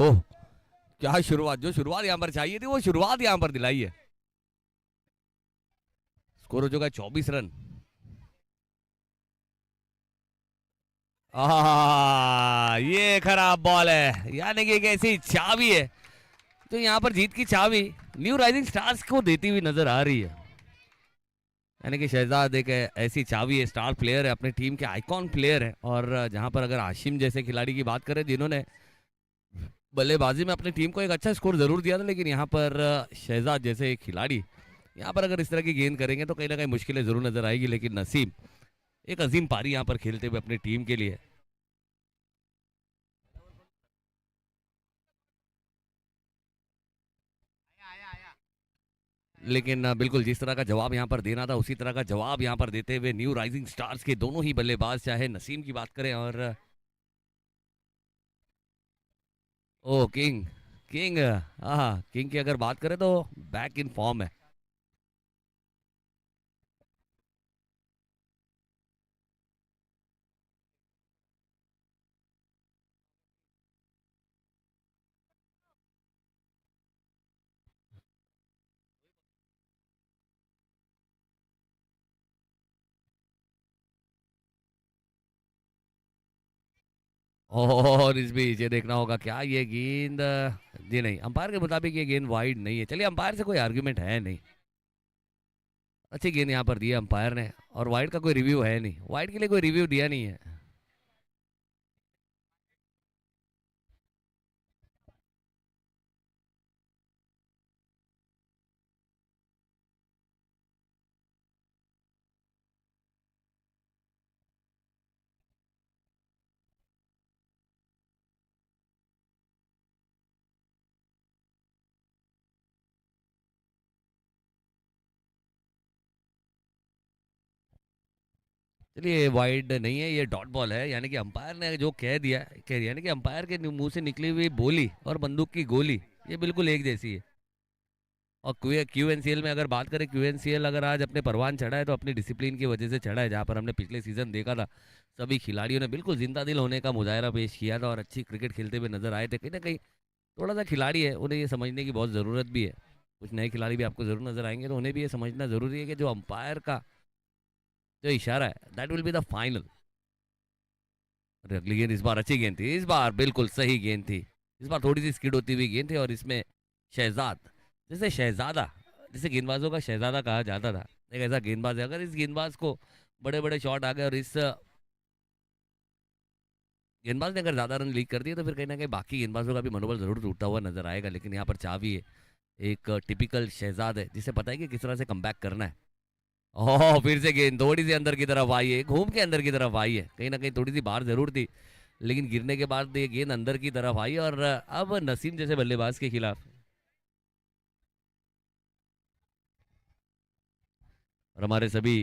ओह, क्या शुरुआत, जो शुरुआत यहाँ पर चाहिए थी वो शुरुआत यहाँ पर दिलाई है। स्कोर हो चुका है 24 रन। ये खराब बॉल है, यानी कि एक ऐसी चाबी है तो यहाँ पर जीत की चाबी न्यू राइजिंग स्टार्स को देती हुई नजर आ रही है। यानी कि शहजाद एक ऐसी चाबी है, स्टार प्लेयर है, अपने टीम के आइकॉन प्लेयर है। और जहां पर अगर आशिम जैसे खिलाड़ी की बात करें जिन्होंने बल्लेबाजी में अपनी टीम को एक अच्छा स्कोर जरूर दिया था, लेकिन यहाँ पर शहजाद जैसे एक खिलाड़ी यहाँ पर अगर इस तरह की गेंद करेंगे तो कहीं ना कहीं मुश्किलें जरूर नजर आएगी। लेकिन नसीम एक अजीम पारी यहाँ पर खेलते हुए अपनी टीम के लिए। लेकिन बिल्कुल जिस तरह का जवाब यहाँ पर देना था उसी तरह का जवाब यहाँ पर देते हुए न्यू राइजिंग स्टार्स के दोनों ही बल्लेबाज, चाहे नसीम की बात करें और ओ किंग, किंग, हाँ किंग की अगर बात करें तो बैक इन फॉर्म है। और इस बीच ये देखना होगा क्या ये गेंद, जी नहीं, अंपायर के मुताबिक ये गेंद वाइड नहीं है। चलिए, अंपायर से कोई आर्ग्यूमेंट है नहीं, अच्छी गेंद यहाँ पर दी है अंपायर ने, और वाइड का कोई रिव्यू है नहीं, वाइड के लिए कोई रिव्यू दिया नहीं है। चलिए, वाइड नहीं है, ये डॉट बॉल है। यानी कि अंपायर ने जो कह दिया, कह दिया, यानी कि अंपायर के मुंह से निकली हुई बोली और बंदूक की गोली ये बिल्कुल एक जैसी है। और क्यू एन सी एल में अगर बात करें, क्यू एन सी एल अगर आज अपने परवान चढ़ा है तो अपनी डिसिप्लिन की वजह से चढ़ा है। जहाँ पर हमने पिछले सीजन देखा था सभी खिलाड़ियों ने बिल्कुल जिंदा दिल होने का मुजाहरा पेश किया था और अच्छी क्रिकेट खेलते हुए नजर आए थे। कहीं ना कहीं थोड़ा सा खिलाड़ी है, उन्हें ये समझने की बहुत ज़रूरत भी है। कुछ नए खिलाड़ी भी आपको ज़रूर नजर आएंगे तो उन्हें भी ये समझना ज़रूरी है कि जो अंपायर का जो इशारा है that will be the final. अगली गेंद इस बार अच्छी गेंद थी, इस बार बिल्कुल सही गेंद थी। इस बार थोड़ी सी स्किड होती हुई गेंद थी और इसमें शहजाद, जैसे शहजादा, जिसे गेंदबाजों का शहजादा कहा जाता था, एक ऐसा गेंदबाज है। अगर इस गेंदबाज को बड़े बड़े शॉट आ गए और इस गेंदबाज ने अगर ज्यादा रन लीक कर दिए तो फिर कहीं ना कहीं बाकी गेंदबाजों का भी मनोबल जरूर टूटता हुआ नजर आएगा। लेकिन यहाँ पर चावी है, एक टिपिकल शहजाद है जिसे पता है कि किस तरह से कमबैक करना है। ओह, फिर से गेंद थोड़ी सी अंदर की तरफ आई है, घूम के अंदर की तरफ आई है, कहीं ना कहीं थोड़ी सी बाहर जरूर थी, लेकिन गिरने के बाद ये गेंद अंदर की तरफ आई। और अब नसीम जैसे बल्लेबाज के खिलाफ और हमारे सभी,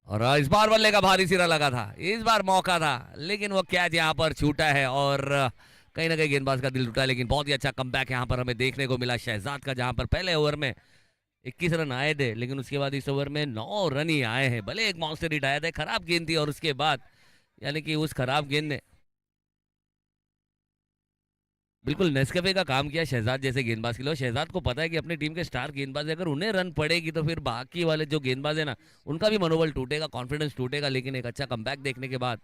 और इस बार बल्ले का भारी सिरा लगा था, इस बार मौका था लेकिन वो कैच यहाँ पर छूटा है और कहीं ना कहीं गेंदबाज का दिल टूटा। लेकिन बहुत ही अच्छा कमबैक यहाँ पर हमें देखने को मिला शहजाद का, जहां पर पहले ओवर में 21 रन आए थे लेकिन उसके बाद इस ओवर में 9 रन ही आए हैं। भले एक मॉन्स्टर हिट आया था, खराब गेंद थी, और उसके बाद यानी कि उस खराब गेंद ने बिल्कुल नेस्कैफे का काम किया शहजाद जैसे गेंदबाज के लिए। और शहजाद को पता है कि अपनी टीम के स्टार गेंदबाज है, अगर उन्हें रन पड़ेगी तो फिर बाकी वाले जो गेंदबाज है ना, उनका भी मनोबल टूटेगा, कॉन्फिडेंस टूटेगा। लेकिन एक अच्छा कमबैक देखने के बाद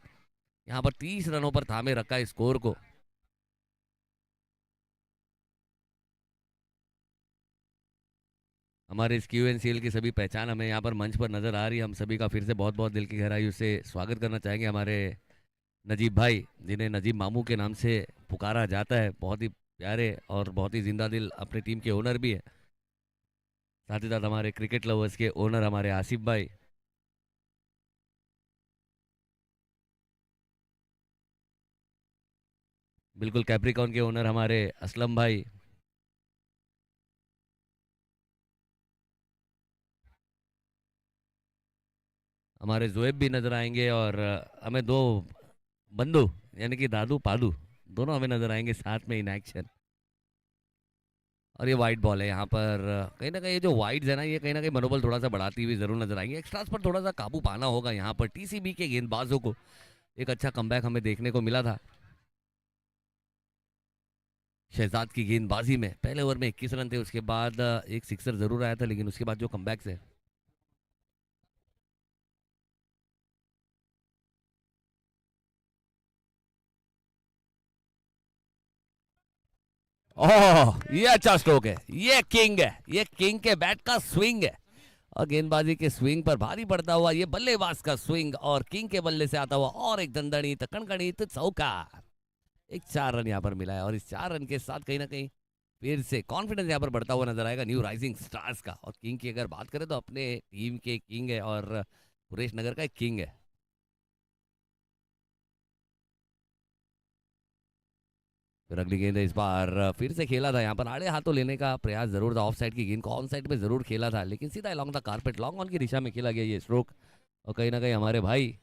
यहाँ पर 30 रनों पर थामे रखा है स्कोर को। हमारे इस क्यू एन सी एल की सभी पहचान हमें यहाँ पर मंच पर नजर आ रही है। हम सभी का फिर से बहुत बहुत दिल की गहराइयों से स्वागत करना चाहेंगे हमारे नजीब भाई, जिन्हें नजीब मामू के नाम से पुकारा जाता है। बहुत ही प्यारे और बहुत ही जिंदा दिल अपनी टीम के ओनर भी है, साथ ही साथ हमारे क्रिकेट लवर्स के ओनर हमारे आसिफ भाई, बिल्कुल कैप्रिकॉन के ओनर हमारे असलम भाई, हमारे जोएब भी नजर आएंगे। और हमें दो बंधु यानी कि दादू पादू दोनों हमें नजर आएंगे साथ में इन एक्शन। और ये वाइट बॉल है यहाँ पर। कहीं ना कहीं ये जो वाइड्स है ना, ये कहीं ना कहीं मनोबल थोड़ा सा बढ़ाती हुई जरूर नजर आएंगे। एक्स्ट्रास पर थोड़ा सा काबू पाना होगा यहाँ पर टीसीबी के गेंदबाजों को। एक अच्छा कमबैक हमें देखने को मिला था शहजाद की गेंदबाजी में। पहले ओवर में 21 रन थे, उसके बाद एक सिक्सर जरूर आया था, लेकिन उसके बाद जो कमबैक्स है। ओह, ये अच्छा स्ट्रोक है, ये किंग है, ये किंग के बैट का स्विंग है। और गेंदबाजी के स्विंग पर भारी पड़ता हुआ ये बल्लेबाज का स्विंग, और किंग के बल्ले से आता हुआ और एक दंदड़ीत कणकणीत चौका। एक 4 रन यहाँ पर मिला है, और इस 4 रन के साथ कहीं ना कहीं फिर से कॉन्फिडेंस यहाँ पर बढ़ता हुआ नजर आएगा न्यू राइजिंग स्टार्स का। और किंग की अगर बात करें तो अपने टीम के किंग है, और सुरेश नगर का एक किंग है। फिर अगली गेंद है, इस बार फिर से खेला था यहाँ पर, आड़े हाथों लेने का प्रयास जरूर था। ऑफ साइड की गेंद को ऑन साइड में जरूर खेला था, लेकिन सीधा along the carpet long on की दिशा में खेला गया ये स्ट्रोक। और कहीं ना कहीं हमारे भाई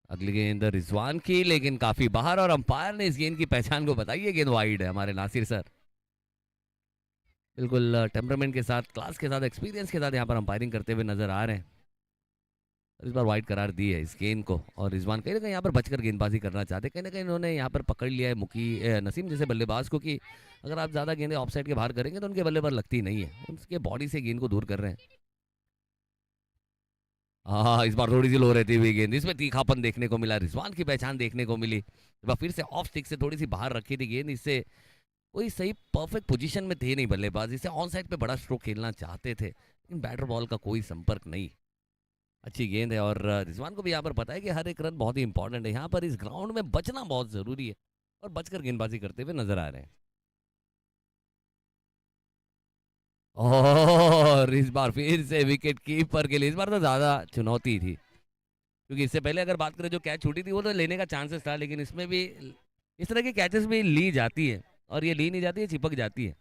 अगली गेंद रिजवान की, लेकिन काफी बाहर, और अंपायर ने इस गेंद की पहचान को बताई है, गेंद वाइड है। हमारे नासिर सर बिल्कुल टेम्परामेंट के साथ, क्लास के साथ, एक्सपीरियंस के साथ यहाँ पर अंपायरिंग करते हुए नजर आ रहे हैं। इस बार वाइड करार दी है इस गेंद को, और रिजवान कहीं ना कहीं यहाँ पर बचकर गेंदबाजी करना चाहते, कहीं ना कहीं इन्होंने यहाँ पर पकड़ लिया है नसीम जैसे बल्लेबाज को, कि अगर आप ज्यादा गेंदें ऑफ साइड के बाहर करेंगे तो उनके बल्ले पर लगती नहीं है, उनके बॉडी से गेंद को दूर कर रहे हैं। हाँ, इस बार थोड़ी सी लो रहती हुई गेंद, इसमें तीखापन देखने को मिला, रिजवान की पहचान देखने को मिली। इस बार फिर से ऑफ स्टिक से थोड़ी सी बाहर रखी थी गेंद, इससे कोई सही परफेक्ट पोजीशन में थे नहीं बल्लेबाज, इसे ऑन साइड पे बड़ा स्ट्रोक खेलना चाहते थे, लेकिन बैटर बॉल का कोई संपर्क नहीं। अच्छी गेंद है, और रिजवान को भी यहाँ पर पता है कि हर एक रन बहुत ही इंपॉर्टेंट है, यहाँ पर इस ग्राउंड में बचना बहुत जरूरी है, और बचकर गेंदबाजी करते हुए नजर आ रहे हैं। और इस बार फिर से विकेट कीपर के लिए इस बार तो ज्यादा चुनौती थी, क्योंकि इससे पहले अगर बात करें जो कैच छूटी थी वो तो लेने का चांसेस था, लेकिन इसमें भी इस तरह की कैचेस भी ली जाती है, और ये ली नहीं जाती है, चिपक जाती है।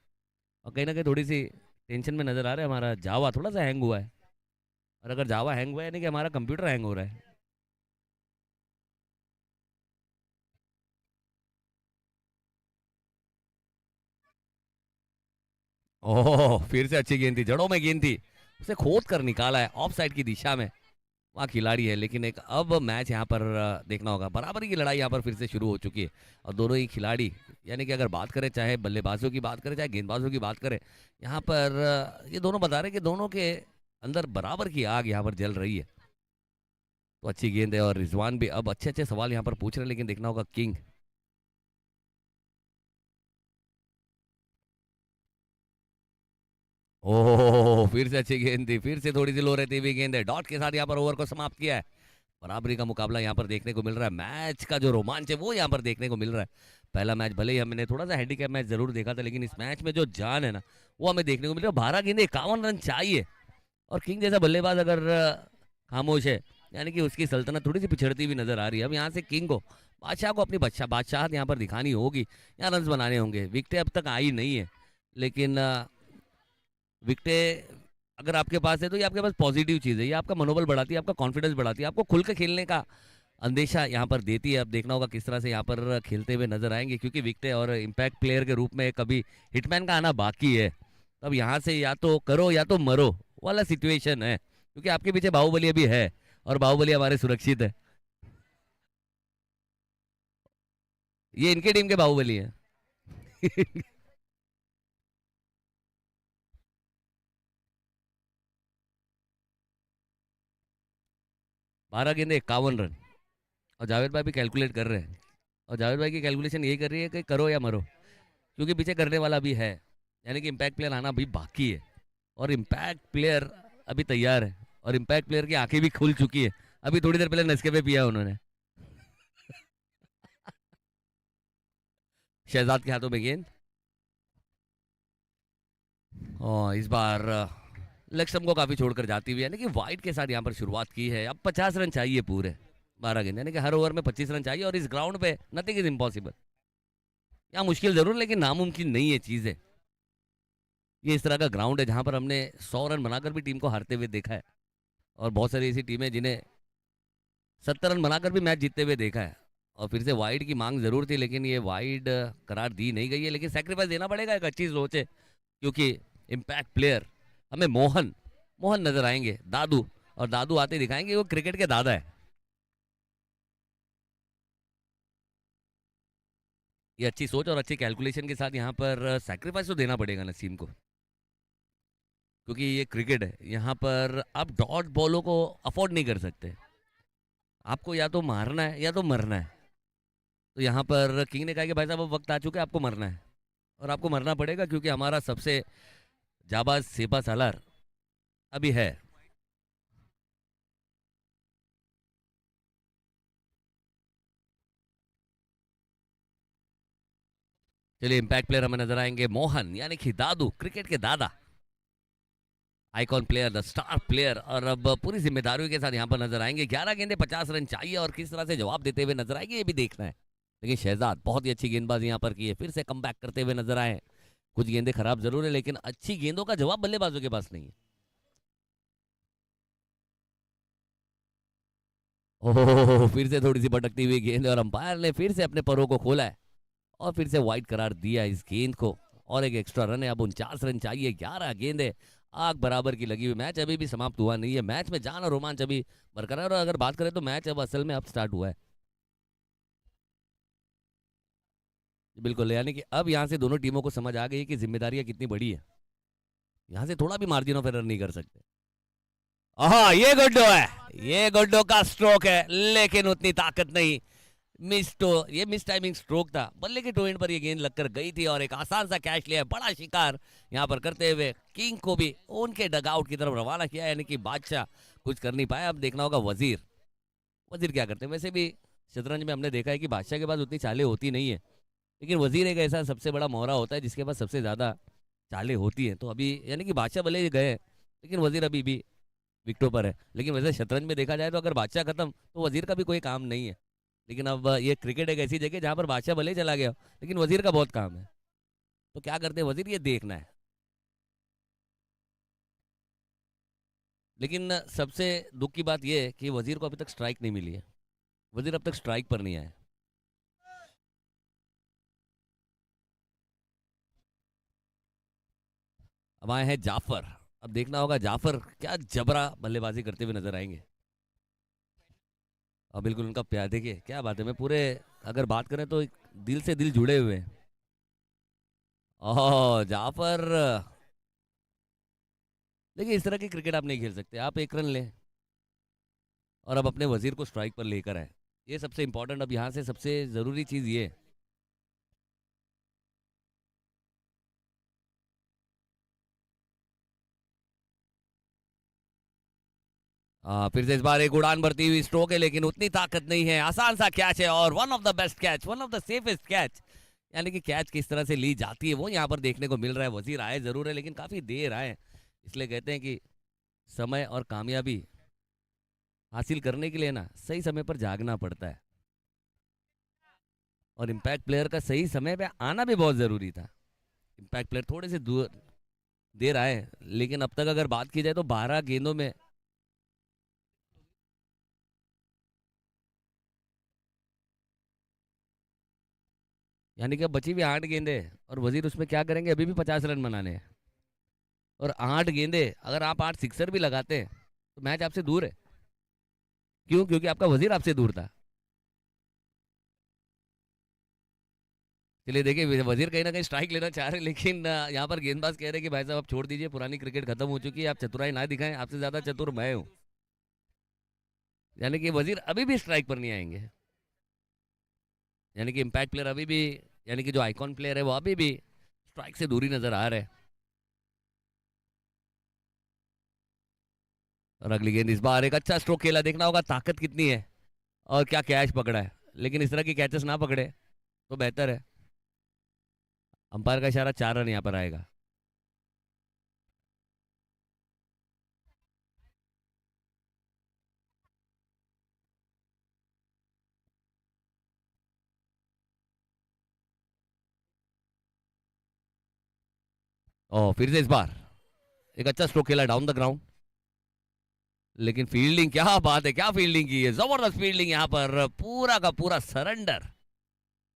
और कहीं ना कहीं थोड़ी सी टेंशन में नजर आ रहा है, हमारा जावा थोड़ा सा हैंग हुआ है। और अगर जावा हैंग हुआ है यानी कि हमारा कंप्यूटर हैंग हो रहा है। ओह, फिर से अच्छी गेंद थी, जड़ों में गेंद थी, उसे खोद कर निकाला है ऑफ साइड की दिशा में। वहाँ खिलाड़ी है, लेकिन एक अब मैच यहाँ पर देखना होगा, बराबरी की लड़ाई यहाँ पर फिर से शुरू हो चुकी है। और दोनों ही खिलाड़ी, यानी कि अगर बात करें चाहे बल्लेबाजों की बात करें चाहे गेंदबाजों की बात करें, यहाँ पर ये दोनों बता रहे हैं कि दोनों के अंदर बराबर की आग यहाँ पर जल रही है। तो अच्छी गेंद है, और रिजवान भी अब अच्छे अच्छे सवाल यहाँ पर पूछ रहे हैं, लेकिन देखना होगा किंग। ओह, फिर से अच्छी गेंद थी, फिर से थोड़ी सी लो रहती हुई गेंद है, डॉट के साथ यहाँ पर ओवर को समाप्त किया है। बराबरी का मुकाबला यहाँ पर देखने को मिल रहा है, मैच का जो रोमांच है वो यहाँ पर देखने को मिल रहा है। पहला मैच भले ही हमने थोड़ा सा हैंडीकैप मैच जरूर देखा था, लेकिन इस मैच में जो जान है ना, वो हमें देखने को मिल रहा है। 12 गेंदे 51 रन चाहिए, और किंग जैसा बल्लेबाज अगर खामोश है, यानी कि उसकी सल्तनत थोड़ी सी पिछड़ती हुई नजर आ रही है। अब यहाँ से किंग को, बादशाह को अपनी बादशाहत यहाँ पर दिखानी होगी, यहाँ रन बनाने होंगे। विकेटें अब तक आई नहीं है, लेकिन विकेटें अगर आपके पास है तो ये आपके पास पॉजिटिव चीज़ है, ये आपका मनोबल बढ़ाती है, आपका कॉन्फिडेंस बढ़ाती है, आपको खुल के खेलने का अंदेशा यहाँ पर देती है। अब देखना होगा किस तरह से यहाँ पर खेलते हुए नजर आएंगे, क्योंकि विकेट और इम्पैक्ट प्लेयर के रूप में कभी हिटमैन का आना बाकी है। तब यहाँ से या तो करो या तो मरो वाला सिचुएशन है, क्योंकि आपके पीछे बाहुबली अभी है, और बाहुबली हमारे सुरक्षित है। ये इनके टीम के बाहुबली है। 12 गेंदे 51 रन, और जावेद भाई भी कैलकुलेट कर रहे हैं, और जावेद भाई की कैलकुलेशन यही कर रही है कि करो या मरो, क्योंकि पीछे करने वाला भी है, यानी कि इम्पैक्ट प्लेयर आना भी बाकी है, और इम्पैक्ट प्लेयर अभी तैयार है, और इम्पैक्ट प्लेयर की आंखें भी खुल चुकी है। अभी थोड़ी देर पहले नेस्कैफे पिया उन्होंने। शहजाद के हाथों में गेंद, और इस बार लक्ष्म को काफी छोड़कर जाती हुई, यानी कि वाइड के साथ यहाँ पर शुरुआत की है। अब 50 रन चाहिए पूरे 12 गेंद, यानी कि हर ओवर में 25 रन चाहिए, और इस ग्राउंड पे नथिंग इज इम्पॉसिबल। यहाँ मुश्किल जरूर, लेकिन नामुमकिन नहीं है चीजें। ये इस तरह का ग्राउंड है जहां पर हमने 100 रन बनाकर भी टीम को हारते हुए देखा है, और बहुत सारी ऐसी टीमें जिन्हें 70 रन बनाकर भी मैच जीतते हुए देखा है। और फिर से वाइड की मांग जरूर थी, लेकिन ये वाइड करार दी नहीं गई है। लेकिन सेक्रीफाइस देना पड़ेगा, एक अच्छी सोच है, क्योंकि इम्पैक्ट प्लेयर हमें मोहन मोहन नजर आएंगे, दादू, और दादू आते दिखाएंगे, वो क्रिकेट के दादा है। ये अच्छी सोच और अच्छी कैलकुलेशन के साथ यहाँ पर सैक्रिफाइस तो देना पड़ेगा नसीम को, क्योंकि ये क्रिकेट है। यहाँ पर आप डॉट बॉलों को अफोर्ड नहीं कर सकते। आपको या तो मारना है या तो मरना है। तो यहाँ पर किंग ने कहा कि भाई साहब अब वक्त आ चुका है, आपको मरना है, और आपको मरना पड़ेगा, क्योंकि हमारा सबसे जाबाज सेपा सालार अभी है। चलिए, इम्पैक्ट प्लेयर हमें नजर आएंगे मोहन, यानी कि दादू, क्रिकेट के दादा, icon player, the star player. और अब पूरी जिम्मेदारियों के साथ यहाँ पर नजर आएंगे। 11 गेंदे 50 रन चाहिए, और किस तरह से जवाब देते हुए नजर आएंगे ये भी देखना है। लेकिन शहजाद बहुत ही अच्छी गेंदबाजी यहाँ पर की है, फिर से कम करते हुए नजर आए। कुछ गेंदें खराब जरूर है, लेकिन अच्छी गेंदों का जवाब बल्लेबाजों के पास नहीं है। ओह, फिर से थोड़ी सी भटकती हुई गेंद, और अंपायर ने फिर से अपने परों को खोला है, और फिर से वाइड करार दिया इस गेंद को। और एक एक्स्ट्रा रन है, अब 49 रन चाहिए। 11 गेंदे आग बराबर की लगी हुई। मैच अभी भी समाप्त हुआ नहीं है, मैच में जान और रोमांच अभी बरकरार। और अगर बात करें तो मैच अब असल में अब स्टार्ट हुआ है। बिल्कुल, यानी कि अब यहाँ से दोनों टीमों को समझ आ गई है कि जिम्मेदारियां कितनी बड़ी है। यहाँ से थोड़ा भी मार्जिन ऑफ एरर नहीं कर सकते। हाँ, ये गुड्डो है, ये गुड्डो का स्ट्रोक है, लेकिन उतनी ताकत नहीं। ये मिस टाइमिंग स्ट्रोक था। बल्ले के टो एंड पर ये गेंद लगकर गई थी, और एक आसान सा कैच लिया, बड़ा शिकार यहाँ पर करते हुए किंग को भी उनके डगआउट की तरफ रवाना किया। यानी कि बादशाह कुछ कर नहीं पाया। अब देखना होगा वजीर, वजीर क्या करते हैं। वैसे भी शतरंज में हमने देखा है कि बादशाह के पास उतनी चालें होती नहीं है, लेकिन वजीर एक ऐसा सबसे बड़ा मोहरा होता है जिसके पास सबसे ज्यादा चालें होती हैं। तो अभी यानी कि बादशाह भले ही गए, लेकिन वजीर अभी भी विकेटों पर है। लेकिन वैसे शतरंज में देखा जाए तो अगर बादशाह खत्म तो वजीर का भी कोई काम नहीं है। लेकिन अब ये क्रिकेट एक ऐसी जगह जहां पर बादशाह भले ही चला गया, लेकिन वजीर का बहुत काम है। तो क्या करते हैं वजीर, ये देखना है। लेकिन सबसे दुख की बात यह है कि वजीर को अभी तक स्ट्राइक नहीं मिली है। वजीर अब तक स्ट्राइक पर नहीं आया। अब आए हैं जाफर। अब देखना होगा जाफर क्या जबरा बल्लेबाजी करते हुए नजर आएंगे। और बिल्कुल उनका प्यार देखिए, क्या बात है। मैं पूरे, अगर बात करें तो दिल से दिल जुड़े हुए हैं। ओह जाफर, देखिए इस तरह की क्रिकेट आप नहीं खेल सकते। आप एक रन लें और अब अपने वजीर को स्ट्राइक पर लेकर आए, ये सबसे इंपॉर्टेंट। अब यहाँ से सबसे जरूरी चीज ये है। फिर से इस बार एक उड़ान भरती हुई स्ट्रोक है, लेकिन उतनी ताकत नहीं है। आसान सा कैच है, और one of the best catch, one of the safest catch. यानी कि कैच किस तरह से ली जाती है वो यहाँ पर देखने को मिल रहा है। वजीर आए जरूर है, लेकिन काफी देर आए। इसलिए कहते हैं कि समय और कामयाबी हासिल करने के लिए ना सही समय पर जागना पड़ता है, और इम्पैक्ट प्लेयर का सही समय पे आना भी बहुत जरूरी था। इम्पैक्ट प्लेयर थोड़े से दूर देर आए, लेकिन अब तक अगर बात की जाए तो 12 गेंदों में यानी कि अब बची हुई 8 गेंदे, और वजीर उसमें क्या करेंगे, अभी भी 50 रन बनाने हैं। और 8 गेंदे, अगर आप 8 सिक्सर भी लगाते हैं तो मैच आपसे दूर है। क्यों? क्योंकि आपका वजीर आपसे दूर था। चलिए देखिए, वजीर कहीं ना कहीं स्ट्राइक लेना चाह रहे हैं, लेकिन यहाँ पर गेंदबाज कह रहे हैं कि भाई साहब आप छोड़ दीजिए, पुरानी क्रिकेट खत्म हो चुकी है, आप चतुराई ना दिखाएं, आपसे ज्यादा चतुर मैं हूँ। यानी कि वजीर अभी भी स्ट्राइक पर नहीं आएंगे। यानी कि इम्पैक्ट प्लेयर अभी भी, यानी कि जो आइकॉन प्लेयर है वो अभी भी स्ट्राइक से दूरी नजर आ रहे हैं। और अगली गेंद, इस बार एक अच्छा स्ट्रोक खेला। देखना होगा ताकत कितनी है और क्या कैच पकड़ा है। लेकिन इस तरह की कैचेस ना पकड़े तो बेहतर है। अंपायर का इशारा, 4 रन यहाँ पर आएगा। और फिर से इस बार एक अच्छा स्ट्रोक खेला डाउन द ग्राउंड, लेकिन फील्डिंग, क्या बात है, क्या फील्डिंग की है, जबरदस्त फील्डिंग यहाँ पर, पूरा का पूरा सरेंडर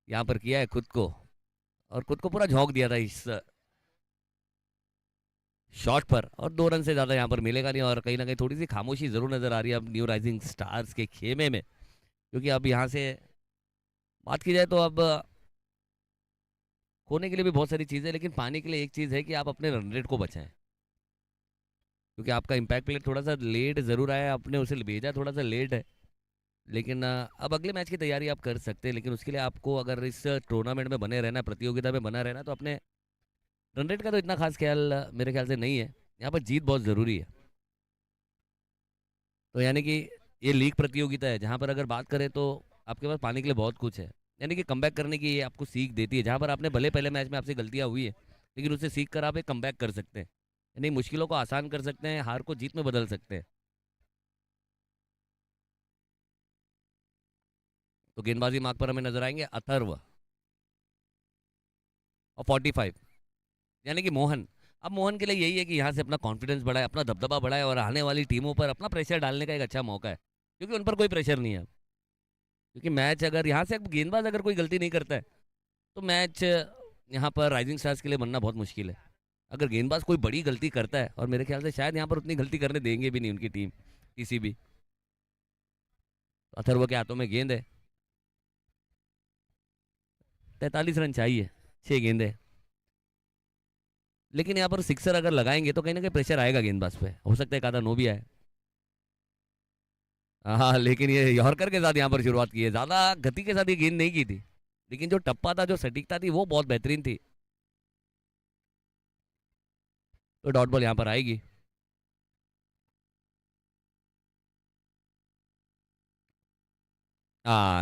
यहाँ पर किया है खुद को, और खुद को पूरा झोंक दिया था इस शॉट पर, और 2 रन से ज्यादा यहाँ पर मिलेगा नहीं, और कहीं ना कहीं थोड़ी सी खामोशी जरूर नजर आ रही है अब न्यू राइजिंग स्टार्स के खेमे में, क्योंकि अब यहाँ से बात की जाए तो अब खोने के लिए भी बहुत सारी चीजें, लेकिन पाने के लिए एक चीज है कि आप अपने रन रेट को बचाएं, क्योंकि आपका इम्पैक्ट प्लेयर थोड़ा सा लेट जरूर आया, आपने उसे भेजा थोड़ा सा लेट है, लेकिन अब अगले मैच की तैयारी आप कर सकते हैं, लेकिन उसके लिए आपको अगर इस टूर्नामेंट में बने रहना, प्रतियोगिता में बना रहना, तो अपने रन रेट का तो इतना खास ख्याल मेरे ख्याल से नहीं है, यहाँ पर जीत बहुत ज़रूरी है। तो यानी कि ये लीग प्रतियोगिता है जहाँ पर अगर बात करें तो आपके पास पाने के लिए बहुत कुछ है, यानी कि कमबैक करने की ये आपको सीख देती है, जहाँ पर आपने भले पहले मैच में आपसे गलतियाँ हुई है, लेकिन उससे सीख कर आप एक कमबैक कर सकते हैं, यानी मुश्किलों को आसान कर सकते हैं, हार को जीत में बदल सकते हैं। तो गेंदबाजी मार्ग पर हमें नजर आएंगे अथर्व और 45, यानी कि मोहन। अब मोहन के लिए यही है कि यहाँ से अपना कॉन्फिडेंस बढ़ाए, अपना दबदबा बढ़ाए, और आने वाली टीमों पर अपना प्रेशर डालने का एक अच्छा मौका है, क्योंकि उन पर कोई प्रेशर नहीं है, क्योंकि मैच अगर यहाँ से गेंदबाज अगर कोई गलती नहीं करता है तो मैच यहाँ पर राइजिंग स्टार्स के लिए बनना बहुत मुश्किल है। अगर गेंदबाज कोई बड़ी गलती करता है, और मेरे ख्याल से शायद यहाँ पर उतनी गलती करने देंगे भी नहीं उनकी टीम किसी भी, अथर्व के हाथों में गेंद है, 43 रन चाहिए, 6 गेंदे, लेकिन यहाँ पर सिक्सर अगर लगाएंगे तो कहीं ना कहीं प्रेशर आएगा गेंदबाज पे, हो सकता है एक आधा नो भी आए। हाँ, लेकिन ये यॉर्कर के साथ यहाँ पर शुरुआत की है, ज्यादा गति के साथ ये गेंद नहीं की थी, लेकिन जो टप्पा था, जो सटीकता थी, वो बहुत बेहतरीन थी। तो डॉट बॉल यहाँ पर आएगी।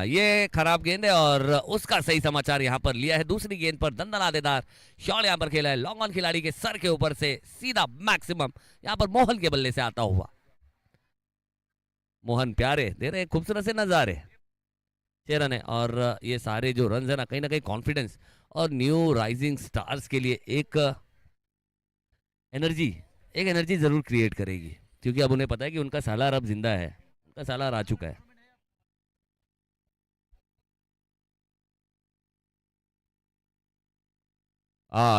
ये खराब गेंद है, और उसका सही समाचार यहाँ पर लिया है, दूसरी गेंद पर दंदनादेदार शॉट यहाँ पर खेला है, लॉन्ग ऑन खिलाड़ी के सर के ऊपर से सीधा मैक्सिमम यहाँ पर मोहन के बल्ले से आता हुआ। मोहन प्यारे दे रहे खूबसूरत से नजारे, 6 रन है, और ये सारे जो रन है ना कहीं कॉन्फिडेंस और न्यू राइजिंग स्टार्स के लिए एनर्जी एक एनर्जी जरूर क्रिएट करेगी, क्योंकि अब उन्हें पता है कि उनका सालार अब जिंदा है, उनका सालार आ चुका है।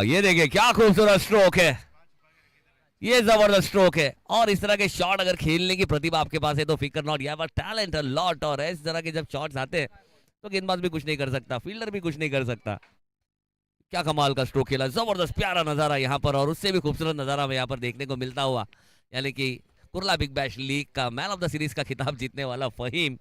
ये देखिए क्या खूबसूरत स्ट्रोक है, ये जबरदस्त स्ट्रोक है, और इस तरह के शॉट अगर खेलने की प्रतिभा आपके पास है तो फिकर नॉट, यहाँ पर टैलेंट अ लॉट, और इस तरह के जब शॉट्स आते हैं तो गेंदबाज भी कुछ नहीं कर सकता, फील्डर भी कुछ नहीं कर सकता। क्या कमाल का स्ट्रोक खेला, जबरदस्त प्यारा नजारा यहाँ पर, और उससे भी खूबसूरत नजारा हमें यहाँ पर देखने को मिलता हुआ, यानी कि कुर्ला बिग बैश लीग का मैन ऑफ द सीरीज का खिताब जीतने वाला फहीम,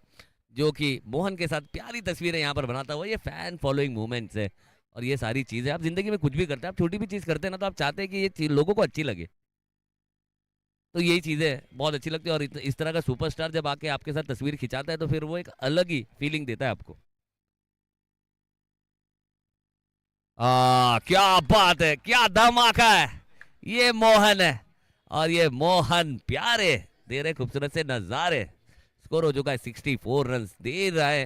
जो कि मोहन के साथ प्यारी तस्वीरें यहाँ पर बनाता हुआ, ये फैन फॉलोइंग मूवमेंट्स है, और ये सारी चीजें आप जिंदगी में कुछ भी करते हैं, आप छोटी भी चीज करते हैं ना, तो आप चाहते हैं कि ये चीज लोगों को अच्छी लगे, तो यही चीजें बहुत अच्छी लगती है, और इस तरह का सुपरस्टार जब आके आपके साथ तस्वीर खिंचाता है तो फिर वो एक अलग ही फीलिंग देता है आपको। क्या बात है, क्या धमाका है, ये मोहन है, और ये मोहन प्यारे दे रहे खूबसूरत से नजारे, स्कोर हो चुका है 64 रन दे रहा है।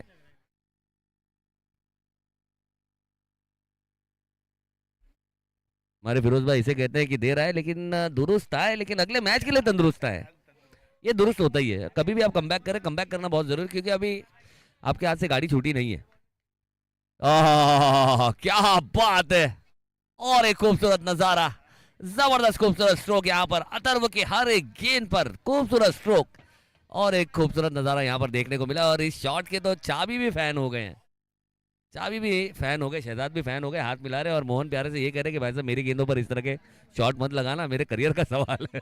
हमारे फिरोज भाई इसे कहते हैं कि दे रहा है, लेकिन दुरुस्त है, लेकिन अगले मैच के लिए तंदुरुस्त है, ये दुरुस्त होता ही है, कभी भी आप कमबैक करें, कमबैक करना बहुत जरूरी है, क्योंकि अभी आपके हाथ से गाड़ी छूटी नहीं है। क्या बात है, और एक खूबसूरत नजारा, जबरदस्त खूबसूरत स्ट्रोक यहाँ पर, अथर्व के हर एक गेंद पर खूबसूरत स्ट्रोक, और एक खूबसूरत नजारा यहाँ पर देखने को मिला, और इस शॉट के तो चाबी भी फैन हो गए हैं, चाबी भी फैन हो गए, शहजाद भी फैन हो गए, हाथ मिला रहे, और मोहन प्यारे से ये कह रहे कि भाई साहब मेरी गेंदों पर इस तरह के शॉट मत लगाना, मेरे करियर का सवाल है।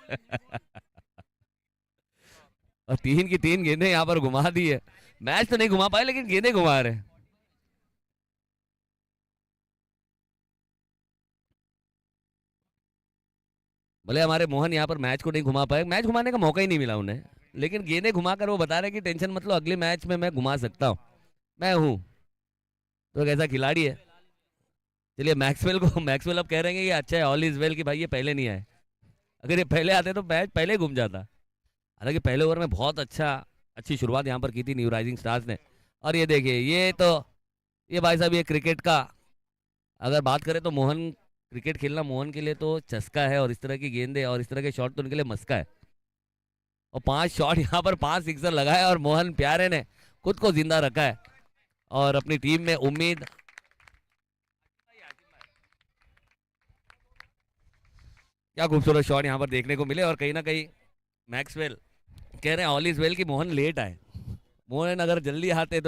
और 3 की 3 गेंदें यहाँ पर घुमा दी है, मैच तो नहीं घुमा पाए लेकिन गेंदें घुमा रहे हैं। भले हमारे मोहन यहाँ पर मैच को नहीं घुमा पाए, मैच घुमाने का मौका ही नहीं मिला उन्हें, लेकिन गेंदें घुमाकर वो बता रहे कि टेंशन मत लो, अगले मैच में मैं घुमा सकता हूँ, मैं हूँ, तो एक ऐसा खिलाड़ी है। चलिए मैक्सवेल अब कह रहे हैं कि अच्छा है, ऑल इज वेल, कि भाई ये पहले नहीं आए, अगर ये पहले आते तो मैच पहले घूम जाता। हालांकि पहले ओवर में बहुत अच्छी शुरुआत यहाँ पर की थी न्यू राइजिंग स्टार्स ने, और ये देखिए ये भाई साहब ये क्रिकेट का अगर बात करें तो मोहन क्रिकेट खेलना मोहन के लिए तो चस्का है, और इस तरह की गेंदे और इस तरह के शॉट तो उनके लिए मस्का है। और 5 शॉट यहाँ पर 5 सिक्सर लगाए और मोहन प्यारे ने खुद को जिंदा रखा है और अपनी टीम में उम्मीद। क्या खूबसूरत शॉट यहाँ पर देखने को मिले, और कहीं ना कहीं मैक्सवेल कह रहे हैं ऑल इज वेल कि मोहन लेट आए। मोहन अगर जल्दी आते तो